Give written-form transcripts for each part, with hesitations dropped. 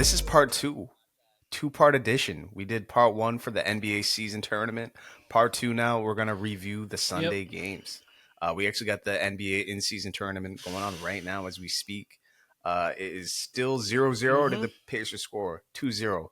This is part two, two-part edition. We did part one for the NBA season tournament. Part two now, we're going to review the Yep. Sunday games. We actually got the NBA in-season tournament going on right now as we speak. It is still 0-0, or did Mm-hmm. the Pacers score 2-0?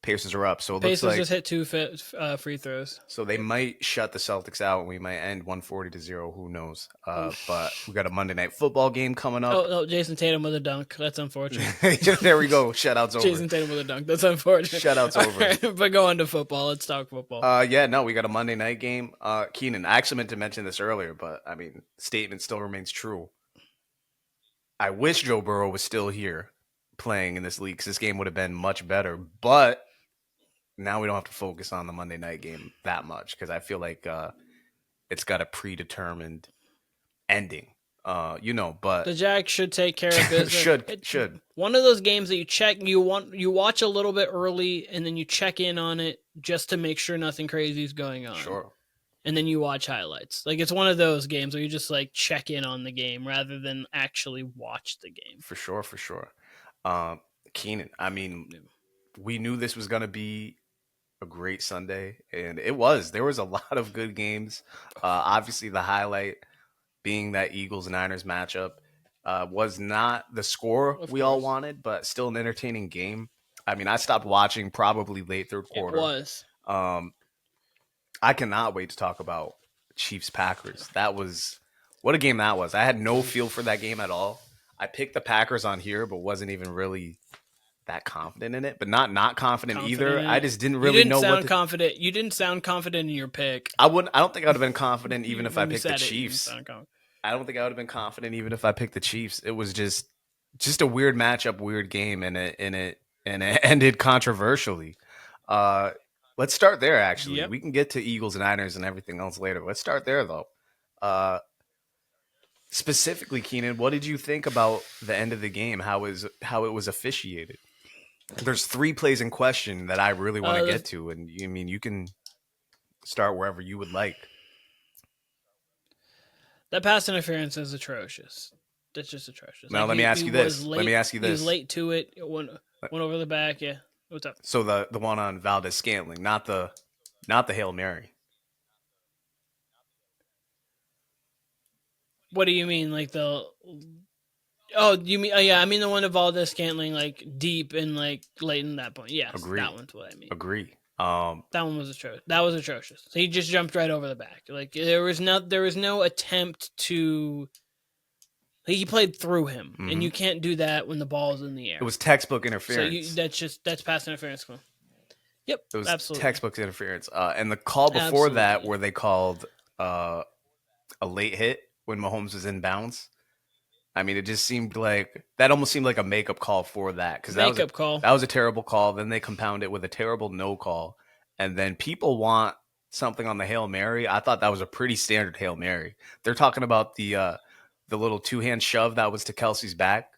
Pacers are up. So it looks Pacers like just hit two free throws. they might shut the Celtics out and we might end 140-0. Who knows? But we got a Monday night football game coming up. Oh, no, Jason Tatum with a dunk. That's unfortunate. There we go. Shutouts over. Jason Tatum with a dunk. That's unfortunate. Shutouts over. Right, but go on to football. Let's talk football. Yeah, no, we got a Monday night game. Keenan, I actually meant to mention this earlier, but I mean, statement still remains true. I wish Joe Burrow was still here playing in this league because this game would have been much better. But now we don't have to focus on the Monday night game that much because I feel like it's got a predetermined ending. But The Jags should take care of business. should. One of those games that you watch a little bit early and then you check in on it just to make sure nothing crazy is going on. Sure. And then you watch highlights. Like, it's one of those games where you just like check in on the game rather than actually watch the game. For sure. Keenan, I mean, we knew this was going to be a great Sunday, and it was. There was a lot of good games. Obviously, the highlight being that Eagles-Niners matchup was not the score we all wanted, but still an entertaining game. I mean, I stopped watching probably late third quarter. It was. I cannot wait to talk about Chiefs-Packers. What a game that was. I had no feel for that game at all. I picked the Packers on here, but wasn't even really that confident in it, but not confident either. I just didn't really know what confident. You didn't sound confident in your pick. I don't think I would have been confident even if I picked the Chiefs. I don't think I would have been confident even if I picked the Chiefs. It was just a weird matchup, weird game, and it ended controversially. Let's start there. Actually, Yep. We can get to Eagles and Niners and everything else later. Let's start there though. Specifically, Keenan, what did you think about the end of the game? How it was officiated? There's three plays in question that I really want to get to, and you can start wherever you would like. That pass interference is atrocious. That's just atrocious. Now, let me ask you this. He was late to it. It went over the back. Yeah. What's up? So the one on Valdez-Scantling, not the Hail Mary. What do you mean? Like the... Oh, you mean? Oh, yeah. I mean the one of Valdez-Scantling, like deep and like late in that point. Yes, Agree. That one's what I mean. Agree. That one was atrocious. That was atrocious. So he just jumped right over the back. Like there was no attempt to. Like, he played through him, and you can't do that when the ball is in the air. It was textbook interference. So that's pass interference. Yep, it was absolutely textbook interference. And the call before that, where they called a late hit when Mahomes was in bounds. I mean, it just seemed like that almost seemed like a makeup call for that because that was a terrible call. Then they compound it with a terrible no call, and then people want something on the Hail Mary. I thought that was a pretty standard Hail Mary. They're talking about the little two-hand shove that was to Kelsey's back.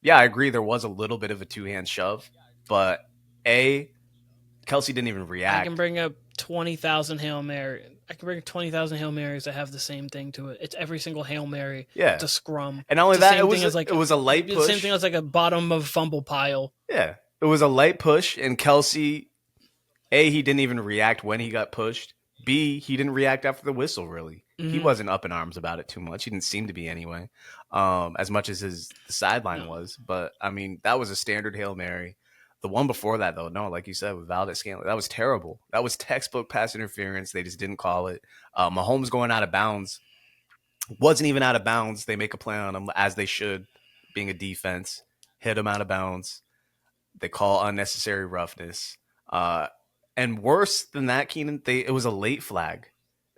Yeah, I agree. There was a little bit of a two-hand shove, but Kelsey didn't even react. I can bring up 20,000 Hail Mary. I can bring 20,000 Hail Marys that have the same thing to it. It's every single Hail Mary. Yeah. It's a scrum. And not only that, it was a light push. The same thing as like a bottom of fumble pile. Yeah. It was a light push, and Kelsey, he didn't even react when he got pushed. B, he didn't react after the whistle, really. Mm-hmm. He wasn't up in arms about it too much. He didn't seem to be anyway, as much as the sideline was. But, I mean, that was a standard Hail Mary. The one before that, though, no, like you said, with Valdez-Scantling, that was terrible. That was textbook pass interference. They just didn't call it. Mahomes going out of bounds wasn't even out of bounds. They make a play on him, as they should, being a defense. Hit him out of bounds. They call unnecessary roughness. And worse than that, Keenan, it was a late flag.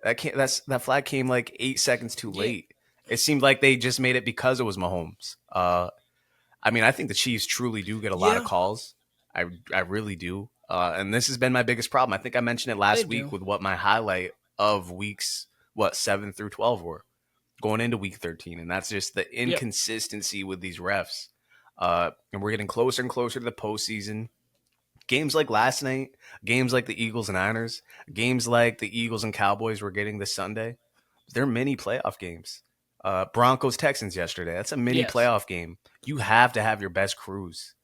That flag came like 8 seconds too late. It seemed like they just made it because it was Mahomes. I mean, I think the Chiefs truly do get a lot of calls. I really do. And this has been my biggest problem. I think I mentioned it last week with what my highlight of weeks, 7 through 12 were going into week 13. And that's just the inconsistency with these refs. And we're getting closer and closer to the postseason. Games like last night, games like the Eagles and Niners, games like the Eagles and Cowboys we're getting this Sunday, they're mini playoff games. Broncos Texans yesterday, that's a mini playoff game. You have to have your best crews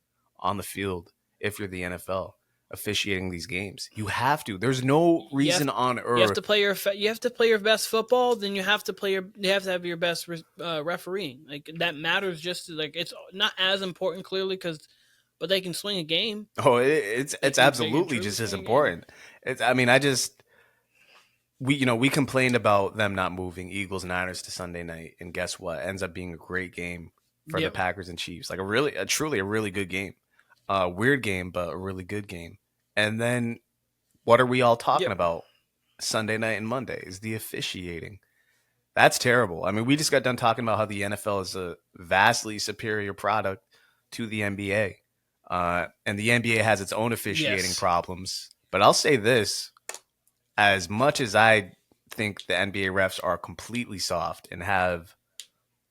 on the field if you're the NFL officiating these games. You have to. There's no You reason have on you have earth. to play your best football. Then you have to have your best refereeing. Like that matters just like it's not as important clearly but they can swing a game. Oh, it's They can absolutely truly just as swing a game. important. It's. I mean, I just we complained about them not moving Eagles Niners to Sunday night, and guess what? Ends up being a great game for the Yep. Packers and Chiefs. Like truly a really good game. Weird game, but a really good game. And then what are we all talking Yep. about Sunday night and Monday? Is the officiating. That's terrible. I mean, we just got done talking about how the NFL is a vastly superior product to the NBA. And the NBA has its own officiating Yes. problems. But I'll say this, as much as I think the NBA refs are completely soft and have,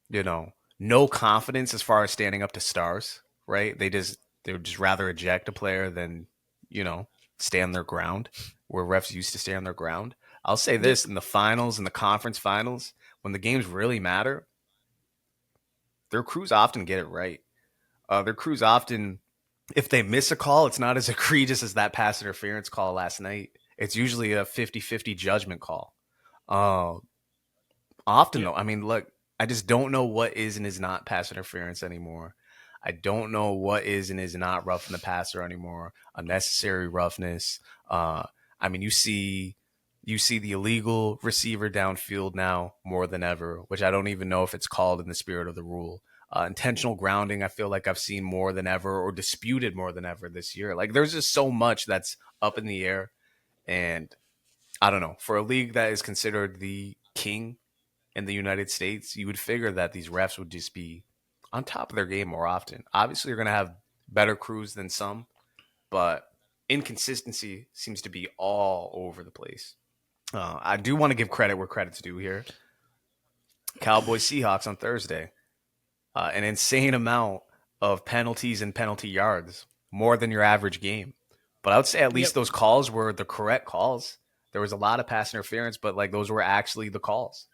you know, no confidence as far as standing up to stars, right? They would just rather eject a player than, you know, stand their ground, where refs used to stand their ground. I'll say Yep. this, in the finals, in the conference finals, when the games really matter, their crews often get it right. Their crews often, if they miss a call, it's not as egregious as that pass interference call last night. It's usually a 50-50 judgment call. Uh, Often Yep. though, I mean, look, I just don't know what is and is not pass interference anymore. I don't know what is and is not roughing the passer anymore. Unnecessary roughness. Uh, I mean, you see the illegal receiver downfield now more than ever, which I don't even know if it's called in the spirit of the rule. Intentional grounding, I feel like I've seen more than ever, or disputed more than ever this year. Like there's just so much that's up in the air, and I don't know. For a league that is considered the king in the United States, you would figure that these refs would just be on top of their game more often. Obviously, you're going to have better crews than some, but inconsistency seems to be all over the place. I do want to give credit where credit's due here. Cowboys Seahawks on Thursday, an insane amount of penalties and penalty yards, more than your average game. But I would say at least Yep. those calls were the correct calls. There was a lot of pass interference, but like those were actually the calls.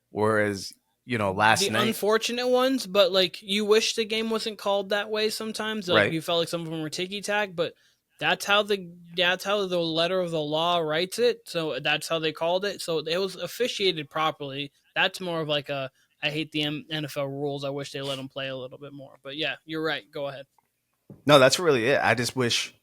Whereas, last The night, unfortunate ones, but like you wish the game wasn't called that way sometimes. Like right? you felt like some of them were ticky tack, but that's how the letter of the law writes it. So that's how they called it. So it was officiated properly. That's more of like a I hate the NFL rules. I wish they let them play a little bit more. But yeah, you're right. Go ahead. No, that's really it. I just wish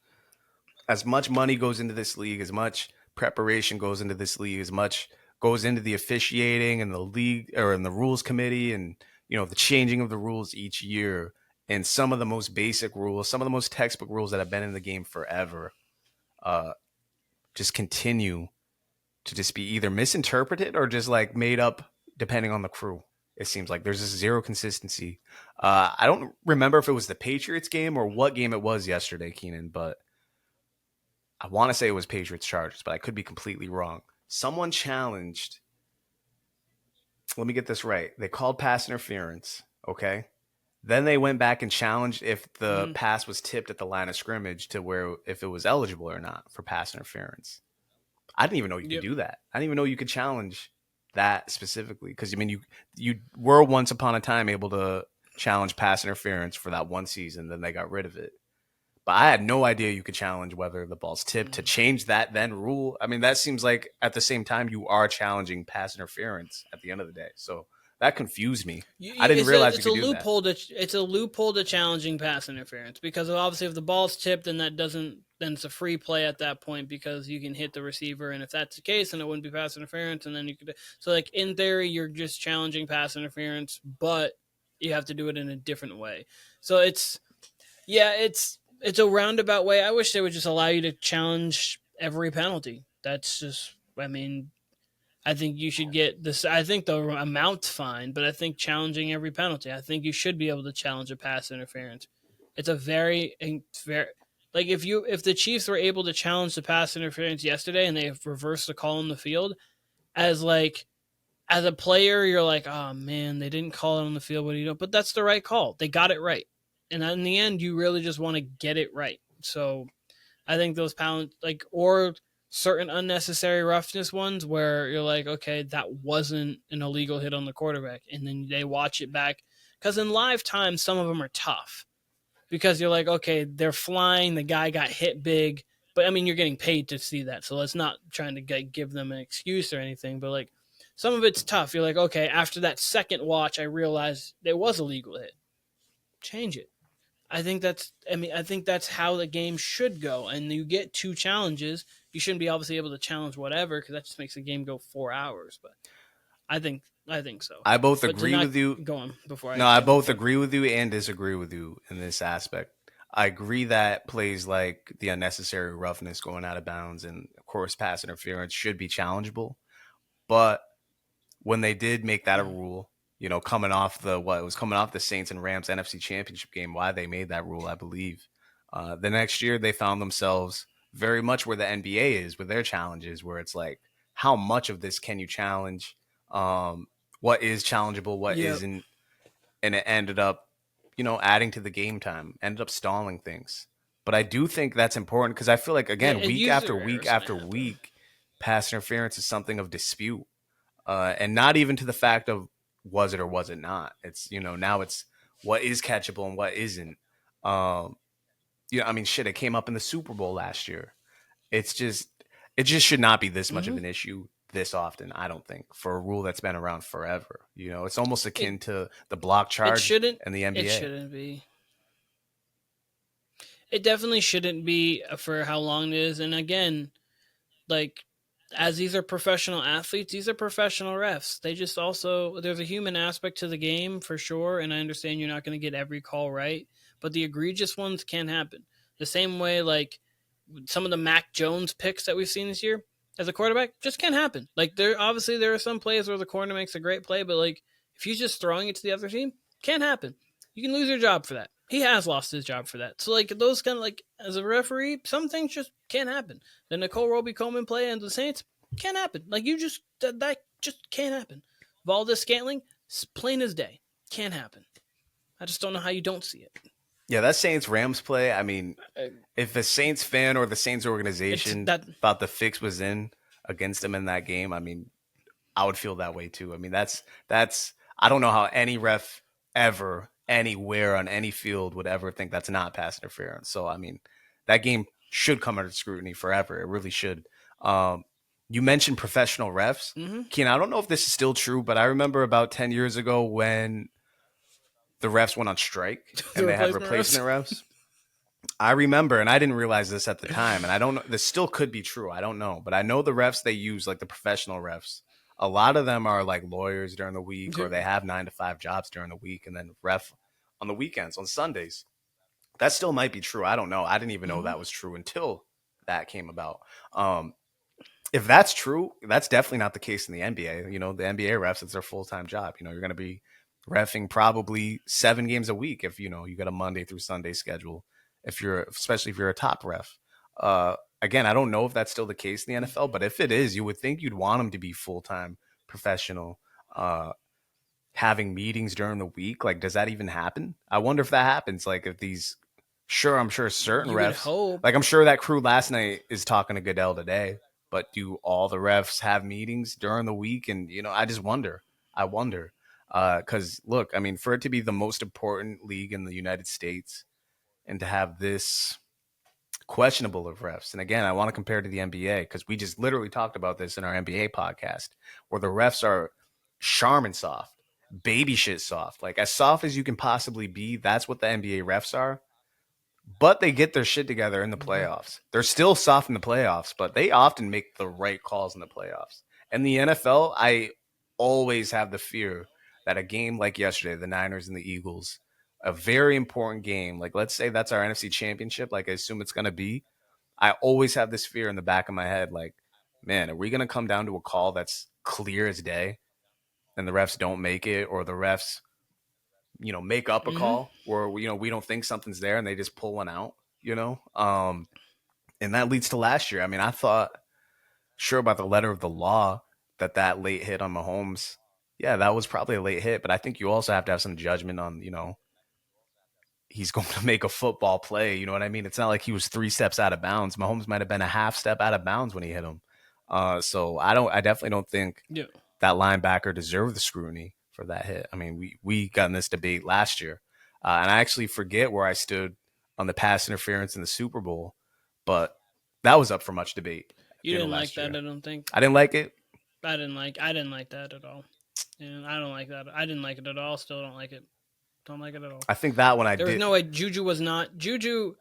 as much money goes into this league, as much preparation goes into this league, as much goes into the officiating and the league or in the rules committee and the changing of the rules each year and some of the most basic rules, some of the most textbook rules that have been in the game forever, uh, just continue to just be either misinterpreted or just like made up depending on the crew. It seems like there's just zero consistency. I don't remember if it was the Patriots game or what game it was yesterday, Keenan, but I want to say it was Patriots Chargers, but I could be completely wrong. Someone challenged. Let me get this right. They called pass interference. Okay. Then they went back and challenged if the Mm-hmm. pass was tipped at the line of scrimmage to where if it was eligible or not for pass interference. I didn't even know you could Yep. do that. I didn't even know you could challenge that specifically because I mean you were once upon a time able to challenge pass interference for that one season. Then they got rid of it. But I had no idea you could challenge whether the ball's tipped to Mm-hmm. change that then rule. I mean, that seems like at the same time you are challenging pass interference at the end of the day. So that confused me. I didn't realize you It's a could do that. loophole to challenging pass interference because obviously if the ball's tipped then then it's a free play at that point because you can hit the receiver and if that's the case then it wouldn't be pass interference and then you could so like in theory you're just challenging pass interference but you have to do it in a different way. So it's a roundabout way. I wish they would just allow you to challenge every penalty. That's just I mean I think you should get this. I think the amount's fine, but I think challenging every penalty. I think you should be able to challenge a pass interference. It's a very like if the Chiefs were able to challenge the pass interference yesterday and they reversed the call on the field as like as a player, you're like, oh man, they didn't call it on the field. What do you know? But that's the right call. They got it right, and in the end, you really just want to get it right. So I think those pounds or certain unnecessary roughness ones where you're like, okay, that wasn't an illegal hit on the quarterback, and then they watch it back because in live time some of them are tough. because you're like, okay, they're flying, the guy got hit big, but I mean, you're getting paid to see that, so let's not trying to give them an excuse or anything, but like some of it's tough. You're like, okay, after that second watch, I realized it was a legal hit. Change it. I think that's how the game should go. And you get two challenges. You shouldn't be obviously able to challenge whatever because that just makes the game go 4 hours. But I think so. I both But to agree not with you. go on before I No, I get my both point. agree with you and disagree with you in this aspect. I agree that plays like the unnecessary roughness going out of bounds and, of course, pass interference should be challengeable. But when they did make that a rule, coming off it was coming off the Saints and Rams NFC Championship game, why they made that rule, I believe. The next year, they found themselves very much where the NBA is with their challenges, where it's like, how much of this can you challenge? What is challengeable? What Yep. isn't? And it ended up, adding to the game time, ended up stalling things. But I do think that's important because I feel like, Yeah, again, and week user after week errors can after happen. week, pass interference is something of dispute. And not even to the fact of was it or was it not. It's, now it's what is catchable and what isn't. Um, I mean, shit, it came up in the Super Bowl last year. It's just, it just should not be this much of Hmm. an issue this often, I don't think, for a rule that's been around forever. It's almost It akin to the block it charge shouldn't in the it NBA. shouldn't be. It definitely shouldn't be for how long it is. And again, like as these are professional athletes, these are professional refs. They just also there's a human aspect to the game for sure, and I understand you're not going to get every call right, but the egregious ones can happen. The same way like some of the Mac Jones picks that we've seen this year as a quarterback just can't happen. Like there are some plays where the corner makes a great play, but like if he's just throwing it to the other team, can't happen. You can lose your job for that. He has lost his job for that. So like those kind of like as a referee, some things just can't happen. The Nicole Roby Coleman play and the Saints can't happen. Like you just that just can't happen. Valdez Scantling, plain as day, can't happen. I just don't know how you don't see it. Yeah, that Saints Rams play, I mean, Uh, if a Saints fan or the Saints It's organization that. thought the fix was in against them in that game, I mean, I would feel that way too. I mean, that's I don't know how any ref ever anywhere on any field would ever think that's not pass interference. So I mean, that game should come under scrutiny forever. It really should. You mentioned professional refs. Mm-hmm. Keen, I don't know if this is still true, but I remember about 10 years ago when the refs went on strike The and they had replacement refs. replacement refs. I remember, and I didn't realize this at the time, and I don't know. This still could be true. I don't know, but I know the refs they use, like the professional refs. A lot of them are like lawyers during the week, or they have 9 to 5 jobs during the week, and then ref on the weekends on Sundays. That still might be true. I don't know. I didn't even know Mm-hmm. that was true until that came about. Um, if that's true, that's definitely not the case in the NBA. The NBA refs, it's their full time job. You're going to be refing probably 7 games a week if you got a Monday through Sunday schedule. Especially if you're a top ref. Again, I don't know if that's still the case in the NFL, but if it is, you would think you'd want them to be full time professional. Having meetings during the week, like, does that even happen? I wonder if that happens. Like, if these, sure, I'm sure certain You would refs, hope. like, I'm sure that crew last night is talking to Goodell today, but do all the refs have meetings during the week? And, I just wonder. I wonder. Because, look, I mean, for it to be the most important league in the United States and to have this questionable of refs, and again, I want to compare to the NBA because we just literally talked about this in our NBA podcast where the refs are Charmin soft, baby shit soft, like as soft as you can possibly be. That's what the NBA refs are, but they get their shit together in the Mhm. playoffs. They're still soft in the playoffs, but they often make the right calls in the playoffs. And the NFL, I always have the fear that a game like yesterday, the Niners and the Eagles, a very important game, like let's say that's our NFC championship, like I assume it's going to be. I always have this fear in the back of my head, like, man, are we going to come down to a call that's clear as day and the refs don't make it, or the refs make up a Mhm. call where we don't think something's there and they just pull one out, and that leads to last year. I mean, I thought sure by the letter of the law that late hit on Mahomes, yeah, that was probably a late hit, but I think you also have to have some judgment on he's going to make a football play. You know what I mean? It's not like he was 3 steps out of bounds. Mahomes might have been a half step out of bounds when he hit him. So I definitely don't think Yeah. that linebacker deserved the scrutiny for that hit. I mean, we got in this debate last year. And I actually forget where I stood on the pass interference in the Super Bowl, but that was up for much debate at You the end of didn't like last that, year. I don't think. I didn't like it. I didn't like that at all. And I don't like that. I didn't like it at all. Still don't like it. Don't like it at all. I think that one I There was did. no way Juju was not Juju.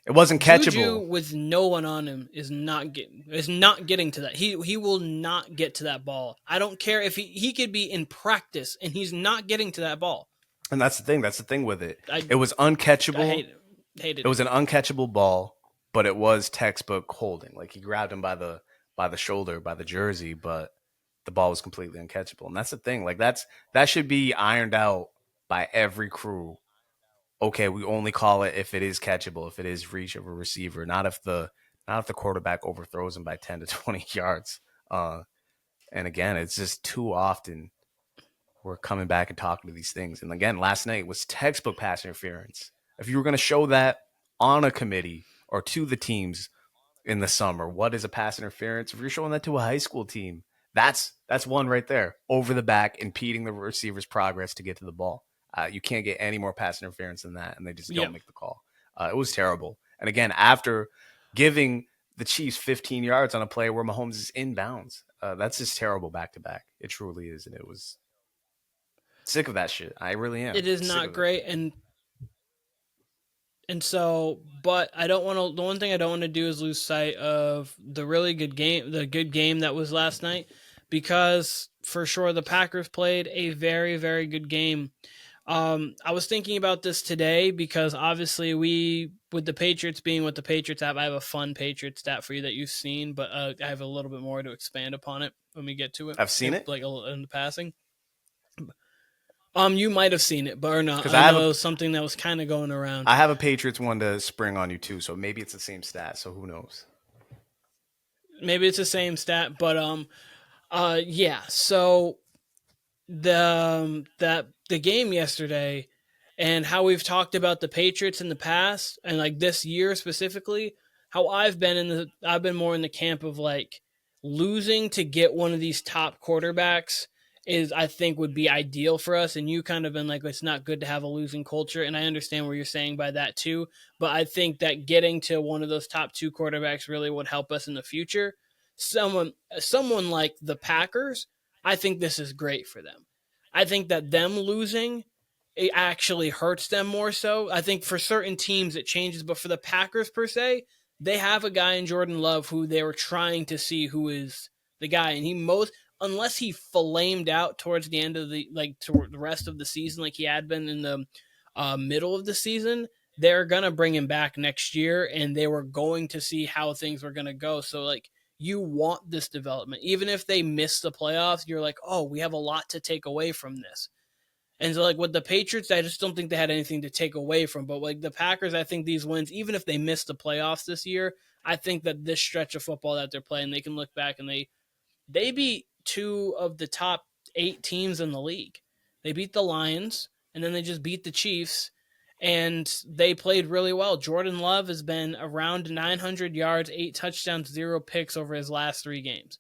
It wasn't Juju catchable. with no one on him is not getting to that. He will not get to that ball. I don't care if he could be in practice and he's not getting to that ball. And that's the thing. That's the thing with it. I It was I uncatchable. hate it. Hated It it. was an uncatchable ball, but it was textbook holding. Like he grabbed him by the shoulder, by the jersey, but the ball was completely uncatchable. And that's the thing. Like that should be ironed out by every crew. Okay, we only call it if it is catchable, if it is reach of a receiver, not if the quarterback overthrows him by 10 to 20 yards. And again, it's just too often we're coming back and talking to these things. And again, last night was textbook pass interference. If you were going to show that on a committee or to the teams in the summer, what is a pass interference? If you're showing that to a high school team, that's one right there, over the back, impeding the receiver's progress to get to the ball. You can't get any more pass interference than that, and they just Yeah. don't make the call. It was terrible. And again, after giving the Chiefs 15 yards on a play where Mahomes is inbounds, that's just terrible back to back. It truly is, and it was sick of that shit. I really am It is sick not of it. great and so, but I don't want to. The one thing I don't want to do is lose sight of the really good game, the good game that was last night, because for sure the Packers played a very, very good game. I was thinking about this today because obviously with the Patriots being what the Patriots have, I have a fun Patriots stat for you that you've seen, but I have a little bit more to expand upon it when we get to it, I've seen if, it like in the passing. You might have seen it, but or not. because I know it was something that was kind of going around. I have a Patriots one to spring on you too, so maybe it's the same stat. So who knows? Maybe it's the same stat, but yeah. So the game yesterday and how we've talked about the Patriots in the past and like this year specifically, how I've been more in the camp of like losing to get one of these top quarterbacks is I think would be ideal for us, and you kind of been like it's not good to have a losing culture, and I understand what you're saying by that too, but I think that getting to one of those top two quarterbacks really would help us in the future. Someone like the Packers, I think this is great for them. I think that them losing it actually hurts them more so. I think for certain teams it changes, but for the Packers per se, they have a guy in Jordan Love who they were trying to see who is the guy, and he most unless he flamed out towards the end of the like toward the rest of the season like he had been in the middle of the season, they're gonna bring him back next year, and they were going to see how things were gonna go. So like you want this development. Even if they miss the playoffs, you're like, oh, we have a lot to take away from this. And so, like with the Patriots, I just don't think they had anything to take away from. But like the Packers, I think these wins, even if they miss the playoffs this year, I think that this stretch of football that they're playing, they can look back and they beat two of the top 8 teams in the league. They beat the Lions, and then they just beat the Chiefs, and they played really well. Jordan Love has been around 900 yards, 8 touchdowns, 0 picks over his last 3 games.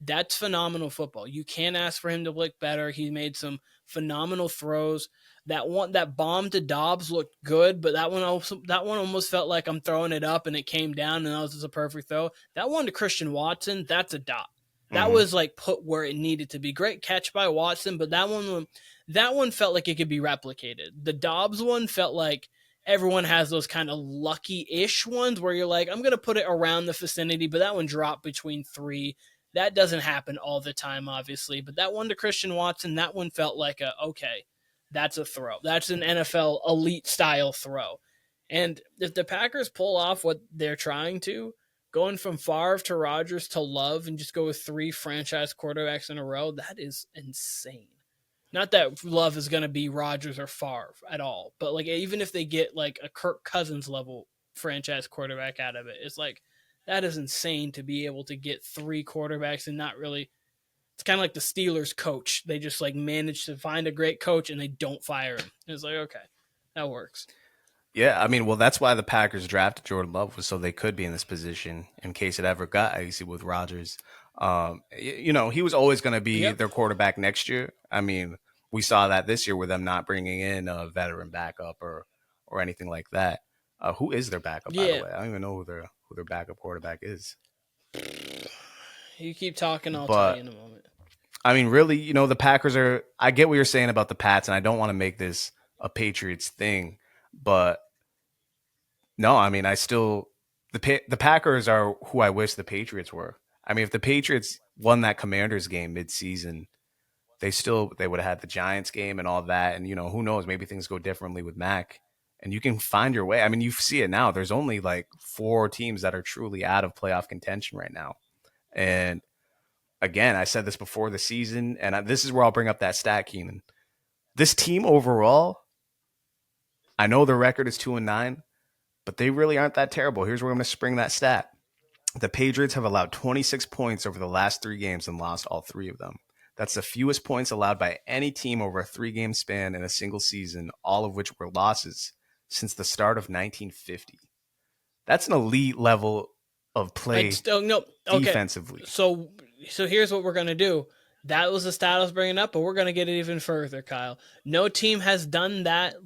That's phenomenal football. You can't ask for him to look better. He made some phenomenal throws. That bomb to Dobbs looked good, but that one almost felt like I'm throwing it up and it came down and that was just a perfect throw. That one to Christian Watson, that's a dot. That Mm-hmm. was like put where it needed to be. Great catch by Watson, but that one felt like it could be replicated. The Dobbs one felt like everyone has those kind of lucky-ish ones where you're like, I'm gonna put it around the vicinity, but that one dropped between 3. That doesn't happen all the time, obviously, but that one to Christian Watson, that one felt like okay, that's a throw. That's an NFL elite style throw. And if the Packers pull off what they're trying to, going from Favre to Rodgers to Love and just go with 3 franchise quarterbacks in a row, that is insane. Not that Love is going to be Rodgers or Favre at all, but like even if they get like a Kirk Cousins level franchise quarterback out of it, it's like that is insane to be able to get 3 quarterbacks and not really. It's kind of like the Steelers coach. They just like manage to find a great coach and they don't fire him. It's like okay, that works. Yeah, I mean, well, that's why the Packers drafted Jordan Love was so they could be in this position in case it ever got icy with Rodgers. You know, he was always going to be Yep. their quarterback next year. I mean, we saw that this year with them not bringing in a veteran backup or anything like that. Who is their backup, by the Yeah. way? I don't even know who their backup quarterback is. You keep talking, I'll tell you But in a moment. I mean, really, the Packers are. I get what you're saying about the Pats, and I don't want to make this a Patriots thing, but no, I mean, I still the Packers are who I wish the Patriots were. I mean, if the Patriots won that Commanders game midseason, they would have had the Giants game and all that, and who knows, maybe things go differently with Mac, and you can find your way. I mean, you see it now. There's only like 4 teams that are truly out of playoff contention right now, and again, I said this before the season, and this is where I'll bring up that stat, Keenan. This team overall, I know their record is 2-9, but they really aren't that terrible. Here's where I'm going to spring that stat. The Patriots have allowed 26 points over the last 3 games and lost all 3 of them. That's the fewest points allowed by any team over a 3-game span in a single season, all of which were losses since the start of 1950. That's an elite level of I'd play still no. Okay, defensively. so here's what we're gonna do. That was the stat I was bringing up, but we're gonna get it even further, Kyle. No team has done that.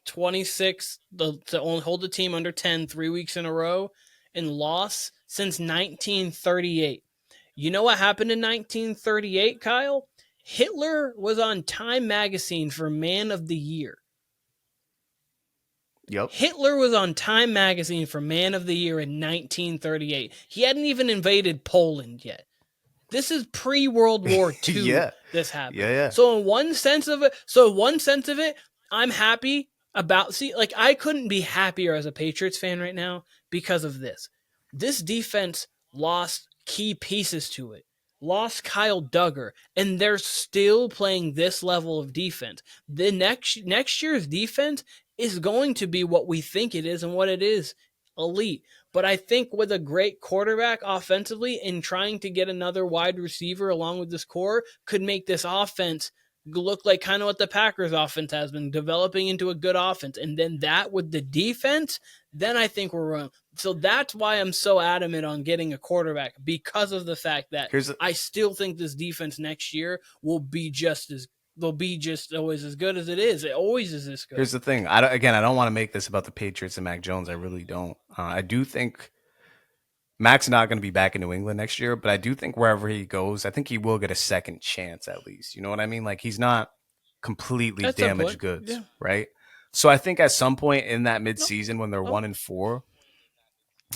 26 to only hold the team under 10 3 weeks in a row and loss since 1938. You know what happened in 1938, Kyle? Hitler was on Time magazine for Man of the Year. Yep. Hitler was on Time magazine for Man of the Year in 1938. He hadn't even invaded Poland yet. This is pre-World War II. Yeah. This happened. Yeah. So in one sense of it, I'm happy about I couldn't be happier as a Patriots fan right now because of this. This defense lost key pieces to it. Lost Kyle Duggar, and they're still playing this level of defense. The next year's defense is going to be what we think it is and what it is, elite. But I think with a great quarterback offensively and trying to get another wide receiver along with this core could make this offense look like kind of what the Packers offense has been, developing into a good offense. And then that with the defense, then I think we're wrong. So that's why I'm so adamant on getting a quarterback, because of the fact that I still think this defense next year will be just always as good as it is. It always is this good. Here's the thing. I don't want to make this about the Patriots and Mac Jones. I really don't. I do think Mac's not going to be back in New England next year, but I do think wherever he goes, I think he will get a second chance at least. You know what I mean? Like, he's not completely damaged goods, yeah. right? So I think at some point in that midseason when they're 1-4,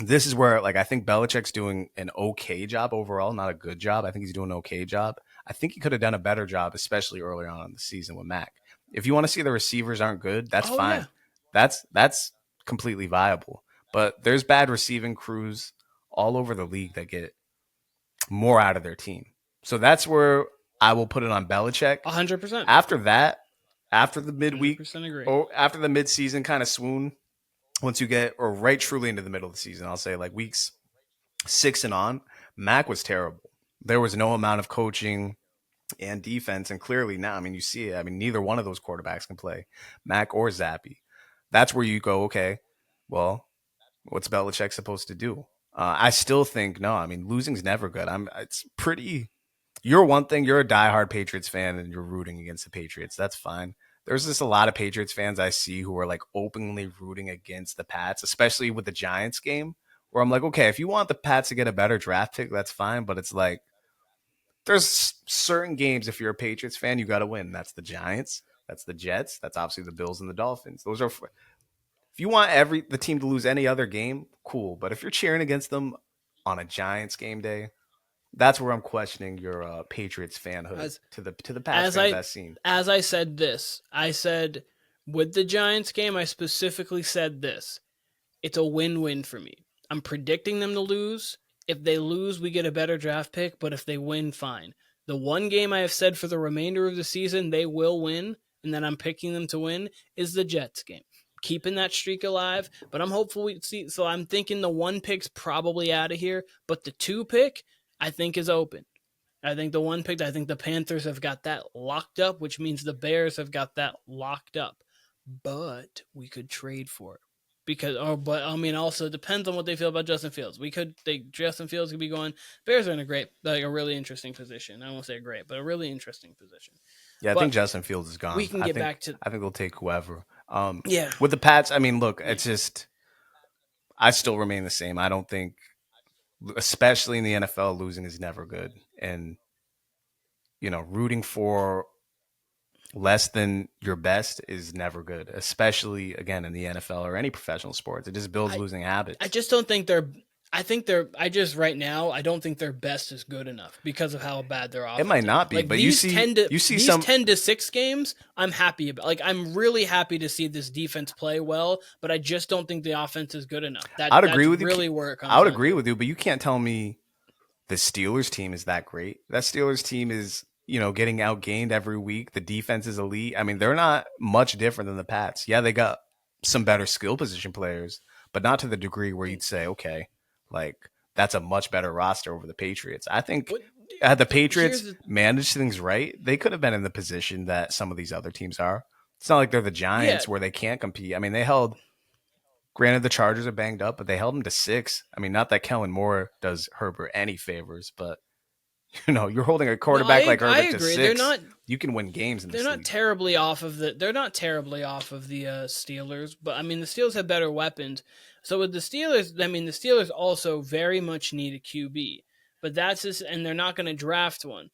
this is where, like, I think Belichick's doing an okay job overall, not a good job. I think he's doing an okay job. I think he could have done a better job, especially early on in the season with Mac. If you want to see the receivers aren't good, that's fine. Yeah. That's completely viable. But there's bad receiving crews all over the league that get more out of their team. So that's where I will put it on Belichick. 100%. After that, after the midweek, agree. or after the midseason kind of swoon, once you get, or right truly into the middle of the season, I'll say like weeks 6 and on, Mac was terrible. There was no amount of coaching and defense, and clearly now, I mean, you see it. I mean, neither one of those quarterbacks can play, Mac or Zappy. That's where you go, okay, well, what's Belichick supposed to do? I still think no. I mean, losing's never good. It's pretty. You're one thing. You're a diehard Patriots fan, and you're rooting against the Patriots. That's fine. There's just a lot of Patriots fans I see who are like openly rooting against the Pats, especially with the Giants game, where I'm like, okay, if you want the Pats to get a better draft pick, that's fine. But it's like there's certain games, if you're a Patriots fan, you got to win. That's the Giants. That's the Jets. That's obviously the Bills and the Dolphins. Those are. If you want the team to lose any other game, cool. But if you're cheering against them on a Giants game day, that's where I'm questioning your Patriots fanhood to the Pats fans I've seen. As I said with the Giants game, I specifically said this. It's a win-win for me. I'm predicting them to lose. If they lose, we get a better draft pick. But if they win, fine. The one game I have said for the remainder of the season they will win, and that I'm picking them to win, is the Jets game. Keeping that streak alive, but I'm hopeful we see. So I'm thinking the 1 pick's probably out of here, but the 2 pick I think is open. I think the 1 pick, I think the Panthers have got that locked up, which means the Bears have got that locked up. But we could trade for it. But I mean, also it depends on what they feel about Justin Fields. Justin Fields could be going. Bears are in a really interesting position. I won't say great, but a really interesting position. Yeah, I think But Justin Fields is we gone. can get back to I think they'll take whoever. yeah, With the Pats, I mean, look, yeah. it's just I still remain the same. I don't think, especially in the NFL, losing is never good, and rooting for less than your best is never good, especially again in the NFL or any professional sports. It just builds I losing I habits. just don't think they're. I think they're. I just right now. I don't think their best is good enough because of how bad their It offense might is. not be, Like but you see these some. 10-6 games, I'm happy about. Like I'm really happy to see this defense play well, but I just don't think the offense is good enough. I'd agree That's with you. really where it I comes would down agree to. with you, but you can't tell me the Steelers team is that great. That Steelers team is, getting outgained every week. The defense is elite. I mean, they're not much different than the Pats. Yeah, they got some better skill position players, but not to the degree where you'd say, okay, like that's a much better roster over the Patriots. I think What had the Patriots here's the managed things right, they could have been in the position that some of these other teams are. It's not like they're the yeah. Giants where they can't compete. I mean, granted, the Chargers are banged up, but they held them to 6. I mean, not that Kellen Moore does Herbert any favors, but you're holding a No, quarterback like I Herbert to agree. 6. You can win games in They're this not league. terribly off of the Steelers, but I mean the Steelers have better weapons. So with the Steelers, I mean the Steelers also very much need a QB, but that's just and they're not going to draft one.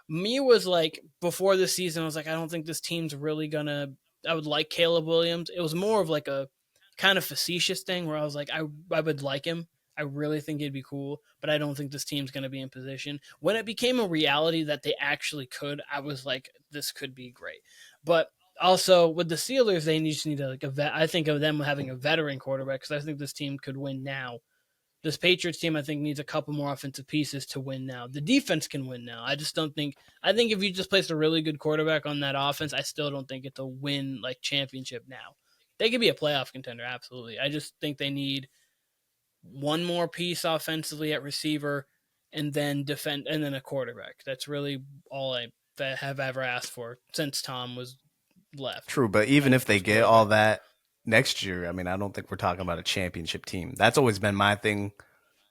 Me was like before the season, I was like, I don't think this team's really gonna. I would like Caleb Williams. It was more of like a kind of facetious thing where I was like, I would like him. I really think it'd be cool, but I don't think this team's going to be in position. When it became a reality that they actually could, I was like, this could be great. But also with the Steelers, they just need like a vet. I think of them having a veteran quarterback because I think this team could win now. This Patriots team, I think, needs a couple more offensive pieces to win now. The defense can win now. I just don't think. I think if you just place a really good quarterback on that offense, I still don't think it's a win like championship now. They could be a playoff contender, absolutely. I just think they need one more piece offensively at receiver, and then defend, and then a quarterback. That's really all I have ever asked for since Tom was left True, but even if they as get all quarterback. that next year, I mean, I don't think we're talking about a championship team. That's always been my thing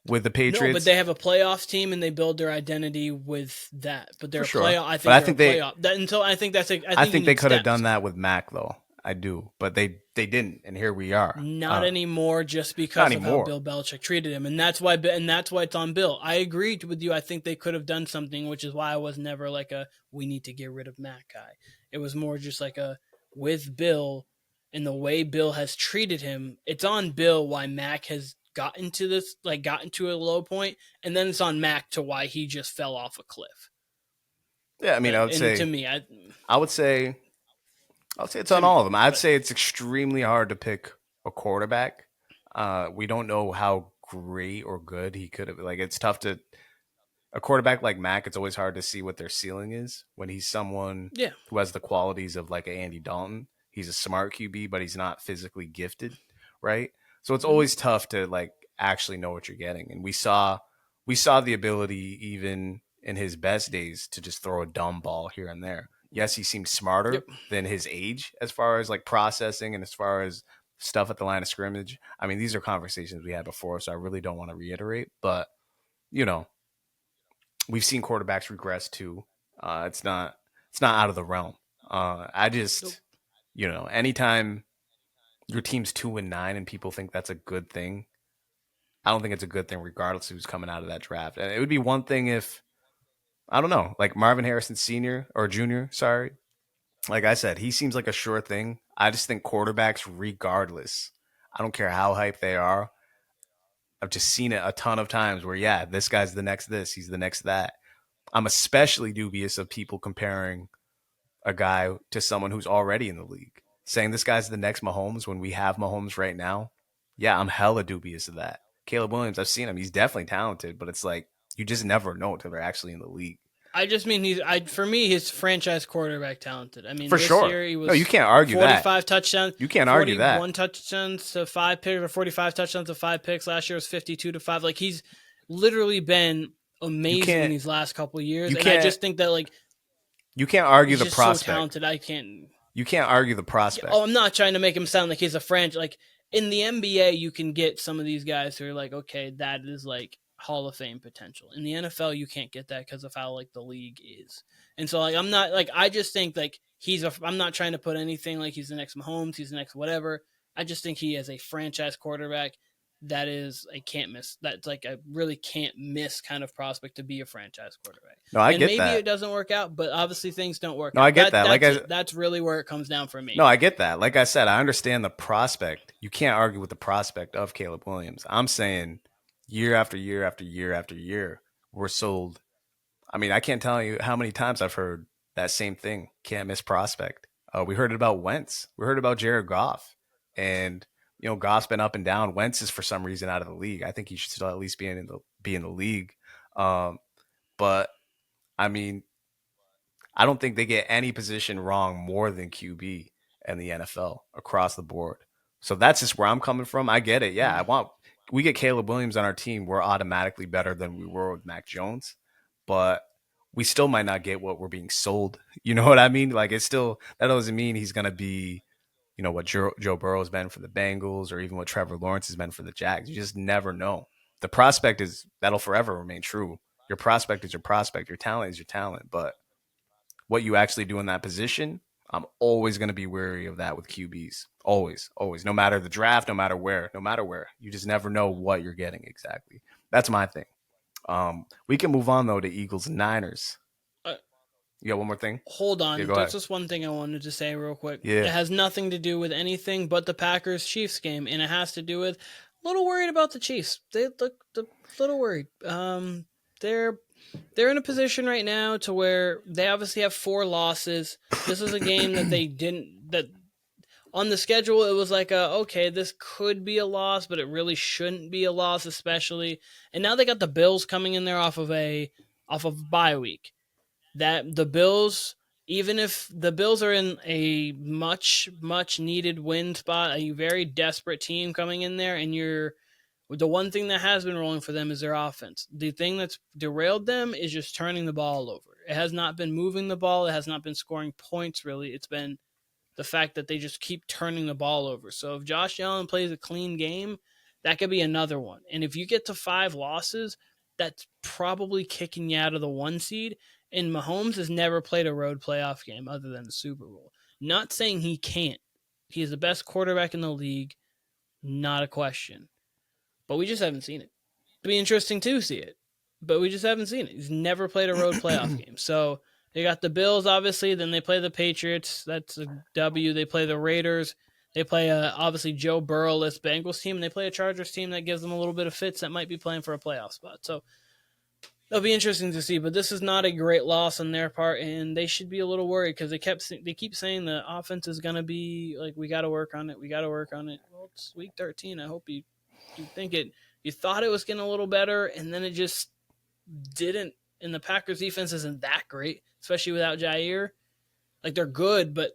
with the No, but Patriots, they have a playoff team and they build their identity with that. But they're for a sure. playoff. I But think they're a playoff. Until I think that's. I I think you think they need could have done steps. that with Mac though. I do, but they didn't, and here we are. Not anymore, just Not because of how anymore. Bill Belichick treated him, and that's why it's on Bill. I agreed with you. I think they could have done something, which is why I was never like a we need to get rid of Matt guy. It was more just like a with Bill and the way Bill has treated him. It's on Bill why Mac has gotten to a low point, and then it's on Mac to why he just fell off a cliff. Yeah, I mean, And to me, I would say it's to on all of me, them. I'd but say it's extremely hard to pick a quarterback. We don't know how great or good he could have. Like, it's tough to a quarterback like Mac. It's always hard to see what their ceiling is when he's someone yeah. who has the qualities of like a Andy Dalton. He's a smart QB, but he's not physically gifted, right? So it's Mm-hmm. always tough to like actually know what you're getting. And we saw the ability even in his best days to just throw a dumb ball here and there. Yes, he seemed smarter Yep. than his age as far as like processing and as far as stuff at the line of scrimmage. I mean, these are conversations we had before, so I really don't want to reiterate, but you know, we've seen quarterbacks regress too. It's not out of the realm. I Nope. just anytime your team's 2-9 and people think that's a good thing, I don't think it's a good thing regardless of who's coming out of that draft. And it would be one thing if I don't know, like Marvin Harrison Sr. or Jr. Sorry, like I said, he seems like a sure thing. I just think quarterbacks, regardless, I don't care how hyped they are. I've just seen it a ton of times where yeah, this guy's the next this, he's the next that. I'm especially dubious of people comparing a guy to someone who's already in the league, saying this guy's the next Mahomes when we have Mahomes right now. Yeah, I'm hella dubious of that. Caleb Williams, I've seen him. He's definitely talented, but it's like you just never know until they're actually in the league. I just mean for me he's franchise quarterback talented. I mean For this sure. year he No, you was can't argue that. 45 touchdowns, You can't argue that. 41 touchdowns to 5 picks or 45 touchdowns to 5 picks. Last year was 52 to 5. Like he's literally been You amazing can't these last couple of years you and I can't just think that like you can't argue he's the just so prospect. talented. I can't You can't argue the Oh, prospect. I'm not trying to make him sound like he's a franchise like in the NBA, you can get some of these guys who are like, okay, that is like Hall of Fame potential. In the NFL, you can't get that because of how like the league is. And so like I'm not like I just think like I'm not trying to put anything like he's the next Mahomes, he's the next whatever. I just think he is a franchise quarterback that is a can't miss. That's like a really can't miss kind of prospect to be a franchise quarterback. No, I And get maybe it that. doesn't work out, but obviously things don't work No, I out. get that. Like That's I it. That's really where it comes down for No, me. I get that. Like I said, I understand the prospect. You can't argue with the prospect of Caleb Williams. I'm saying year after year after year after year, we're sold. I mean, I can't tell you how many times I've heard that same thing. Can't miss prospect. We heard it about Wentz. We heard about Jared Goff. And, Goff's been up and down. Wentz is for some reason out of the league. I think he should still at least be in the league. Um, but I mean, I don't think they get any position wrong more than QB in the NFL across the board. So that's just where I'm coming from. I get it. Yeah, we get Caleb Williams on our team, we're automatically better than we were with Mac Jones, but we still might not get what we're being sold. You know what I mean? Like it's still that doesn't mean he's going to be, what Joe Burrow's been for the Bengals or even what Trevor Lawrence has been for the Jags. You just never know. The prospect that'll forever remain true. Your prospect is your prospect. Your talent is your talent, but what you actually do in that position, I'm always going to be wary of that with QBs. Always, always. No matter the draft, no matter where, no matter where. You just never know what you're getting exactly. That's my thing. We can move on though to Eagles and Niners. Uh, You got one more thing? Hold Yeah, on. go There's ahead. just one thing I wanted to say real quick. Yeah. It has nothing to do with anything but the Packers Chiefs game, and it has to do with a little worried about the Chiefs. They look a little worried. They're they're in a position right now to where they obviously have 4 losses. This is a game that they didn't that on the schedule it was like okay, this could be a loss, but it really shouldn't be a loss, especially. And now they got the Bills coming in there off of bye week. That the Bills, even if the Bills are in a much needed win spot, a very desperate team coming in there, and the one thing that has been rolling for them is their offense. The thing that's derailed them is just turning the ball over. It has not been moving the ball. It has not been scoring points, really. It's been the fact that they just keep turning the ball over. So if Josh Allen plays a clean game, that could be another one. And if you get to 5 losses, that's probably kicking you out of the 1 seed. And Mahomes has never played a road playoff game other than the Super Bowl. Not saying he can't. He is the best quarterback in the league, not a question. But we just haven't seen it. It'd be interesting to see it, but we just haven't seen it. He's never played a road playoff game. So they got the Bills, obviously. Then they play the Patriots. That's a W. They play the Raiders. They play obviously Joe Burrow-less Bengals team, and they play a Chargers team that gives them a little bit of fits that might be playing for a playoff spot. So it'll be interesting to see. But this is not a great loss on their part, and they should be a little worried because they keep saying the offense is gonna be like we got to work on it. We got to work on it. Well, it's week 13. I hope you think it. You thought it was getting a little better, and then it just didn't. And the Packers defense isn't that great, especially without Jair. Like they're good, but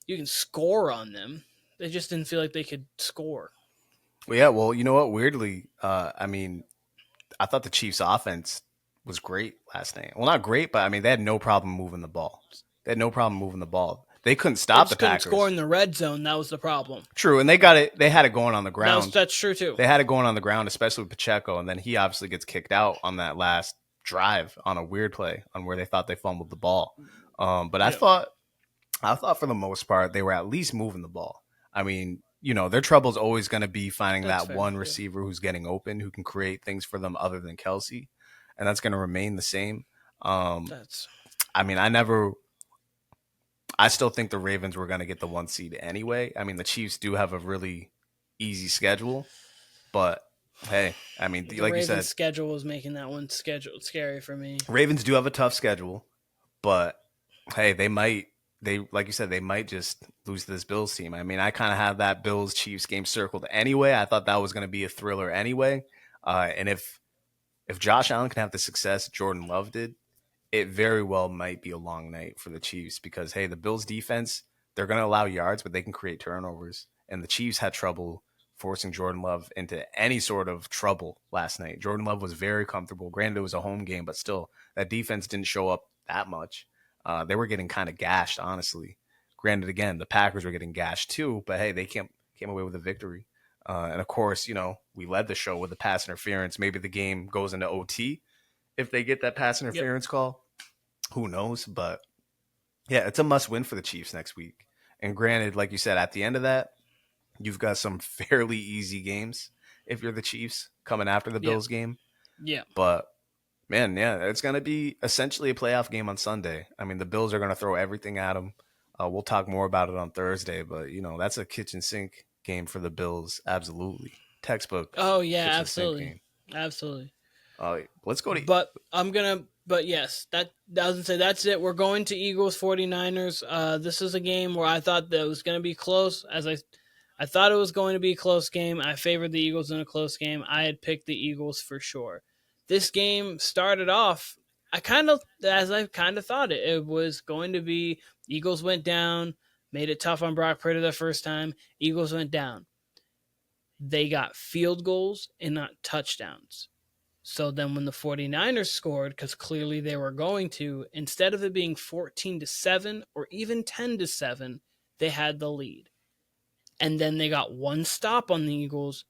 you can score on them. They just didn't feel like they could score. Well, yeah. Well, you know what? Weirdly, I mean, I thought the Chiefs' offense was great last night. Well, not great, but I mean, they had no problem moving the ball. They had no problem moving the ball. They couldn't They stop the just couldn't score Packers. in the red zone. That was the problem. True, and they got it. They had it going on the ground. That's true too. They had it going on the ground, especially with Pacheco, and then he obviously gets kicked out on that last drive on a weird play on where they thought they fumbled the ball. But I Yeah, thought for the most part they were at least moving the ball. I mean, their trouble is always going to be finding that's that fair. one Yeah, receiver who's getting open, who can create things for them other than Kelsey, and that's going to remain the same. Um, that's I mean, I still think the Ravens were going to get the 1 seed anyway. I mean, the Chiefs do have a really easy schedule, but hey, I mean, the like you Ravens' said, schedule was making that one schedule scary for me. Ravens do have a tough schedule, but hey, like you said, they might just lose to this Bills team. I mean, I kind of have that Bills Chiefs game circled anyway. I thought that was going to be a thriller anyway. And if Josh Allen can have the success Jordan Love did, it very well might be a long night for the Chiefs because hey, the Bills defense, they're going to allow yards, but they can create turnovers. And the Chiefs had trouble forcing Jordan Love into any sort of trouble last night. Jordan Love was very comfortable. Granted, it was a home game, but still, that defense didn't show up that much. They were getting kind of gashed, honestly. Granted, again, the Packers were getting gashed too, but hey, they came away with a victory. And of course, we led the show with the pass interference. Maybe the game goes into OT if they get that pass Yep. interference call. Who knows? But yeah, it's a must win for the Chiefs next week. And granted, like you said, at the end of that, you've got some fairly easy games if you're the Chiefs coming after the Yep. Bills game. Yeah. But man, yeah, it's going to be essentially a playoff game on Sunday. I mean, the Bills are going to throw everything at them. We'll talk more about it on Thursday, but that's a kitchen sink game for the Bills. Absolutely, textbook Oh yeah, kitchen sink absolutely. game. Absolutely. Let's go to. But yes, that doesn't say that's it. We're going to Eagles 49ers. This is a game where I thought that it was going to be close. I thought it was going to be a close game. I favored the Eagles in a close game. I had picked the Eagles for sure. This game started off, as I kind of thought it was going to be. Eagles went down, made it tough on Brock Purdy the first time. Eagles went down. They got field goals and not touchdowns. So then when the 49ers scored, because clearly they were going to, instead of it being 14-7 or even 10-7, they had the lead. And then they got one stop on the Eagles.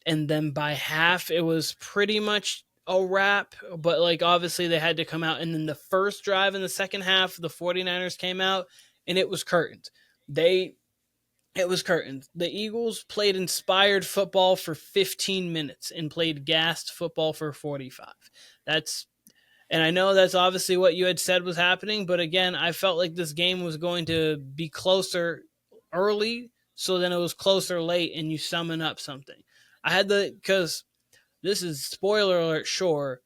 And then by half, it was pretty much a wrap. But obviously they had to come out. And then the first drive in the second half, the 49ers came out and it was curtains. It was curtains. The Eagles played inspired football for 15 minutes and played gassed football for 45. And I know that's obviously what you had said was happening, but again, I felt like this game was going to be closer early, so then it was closer late, and you summon up something. Because this is spoiler alert, sure,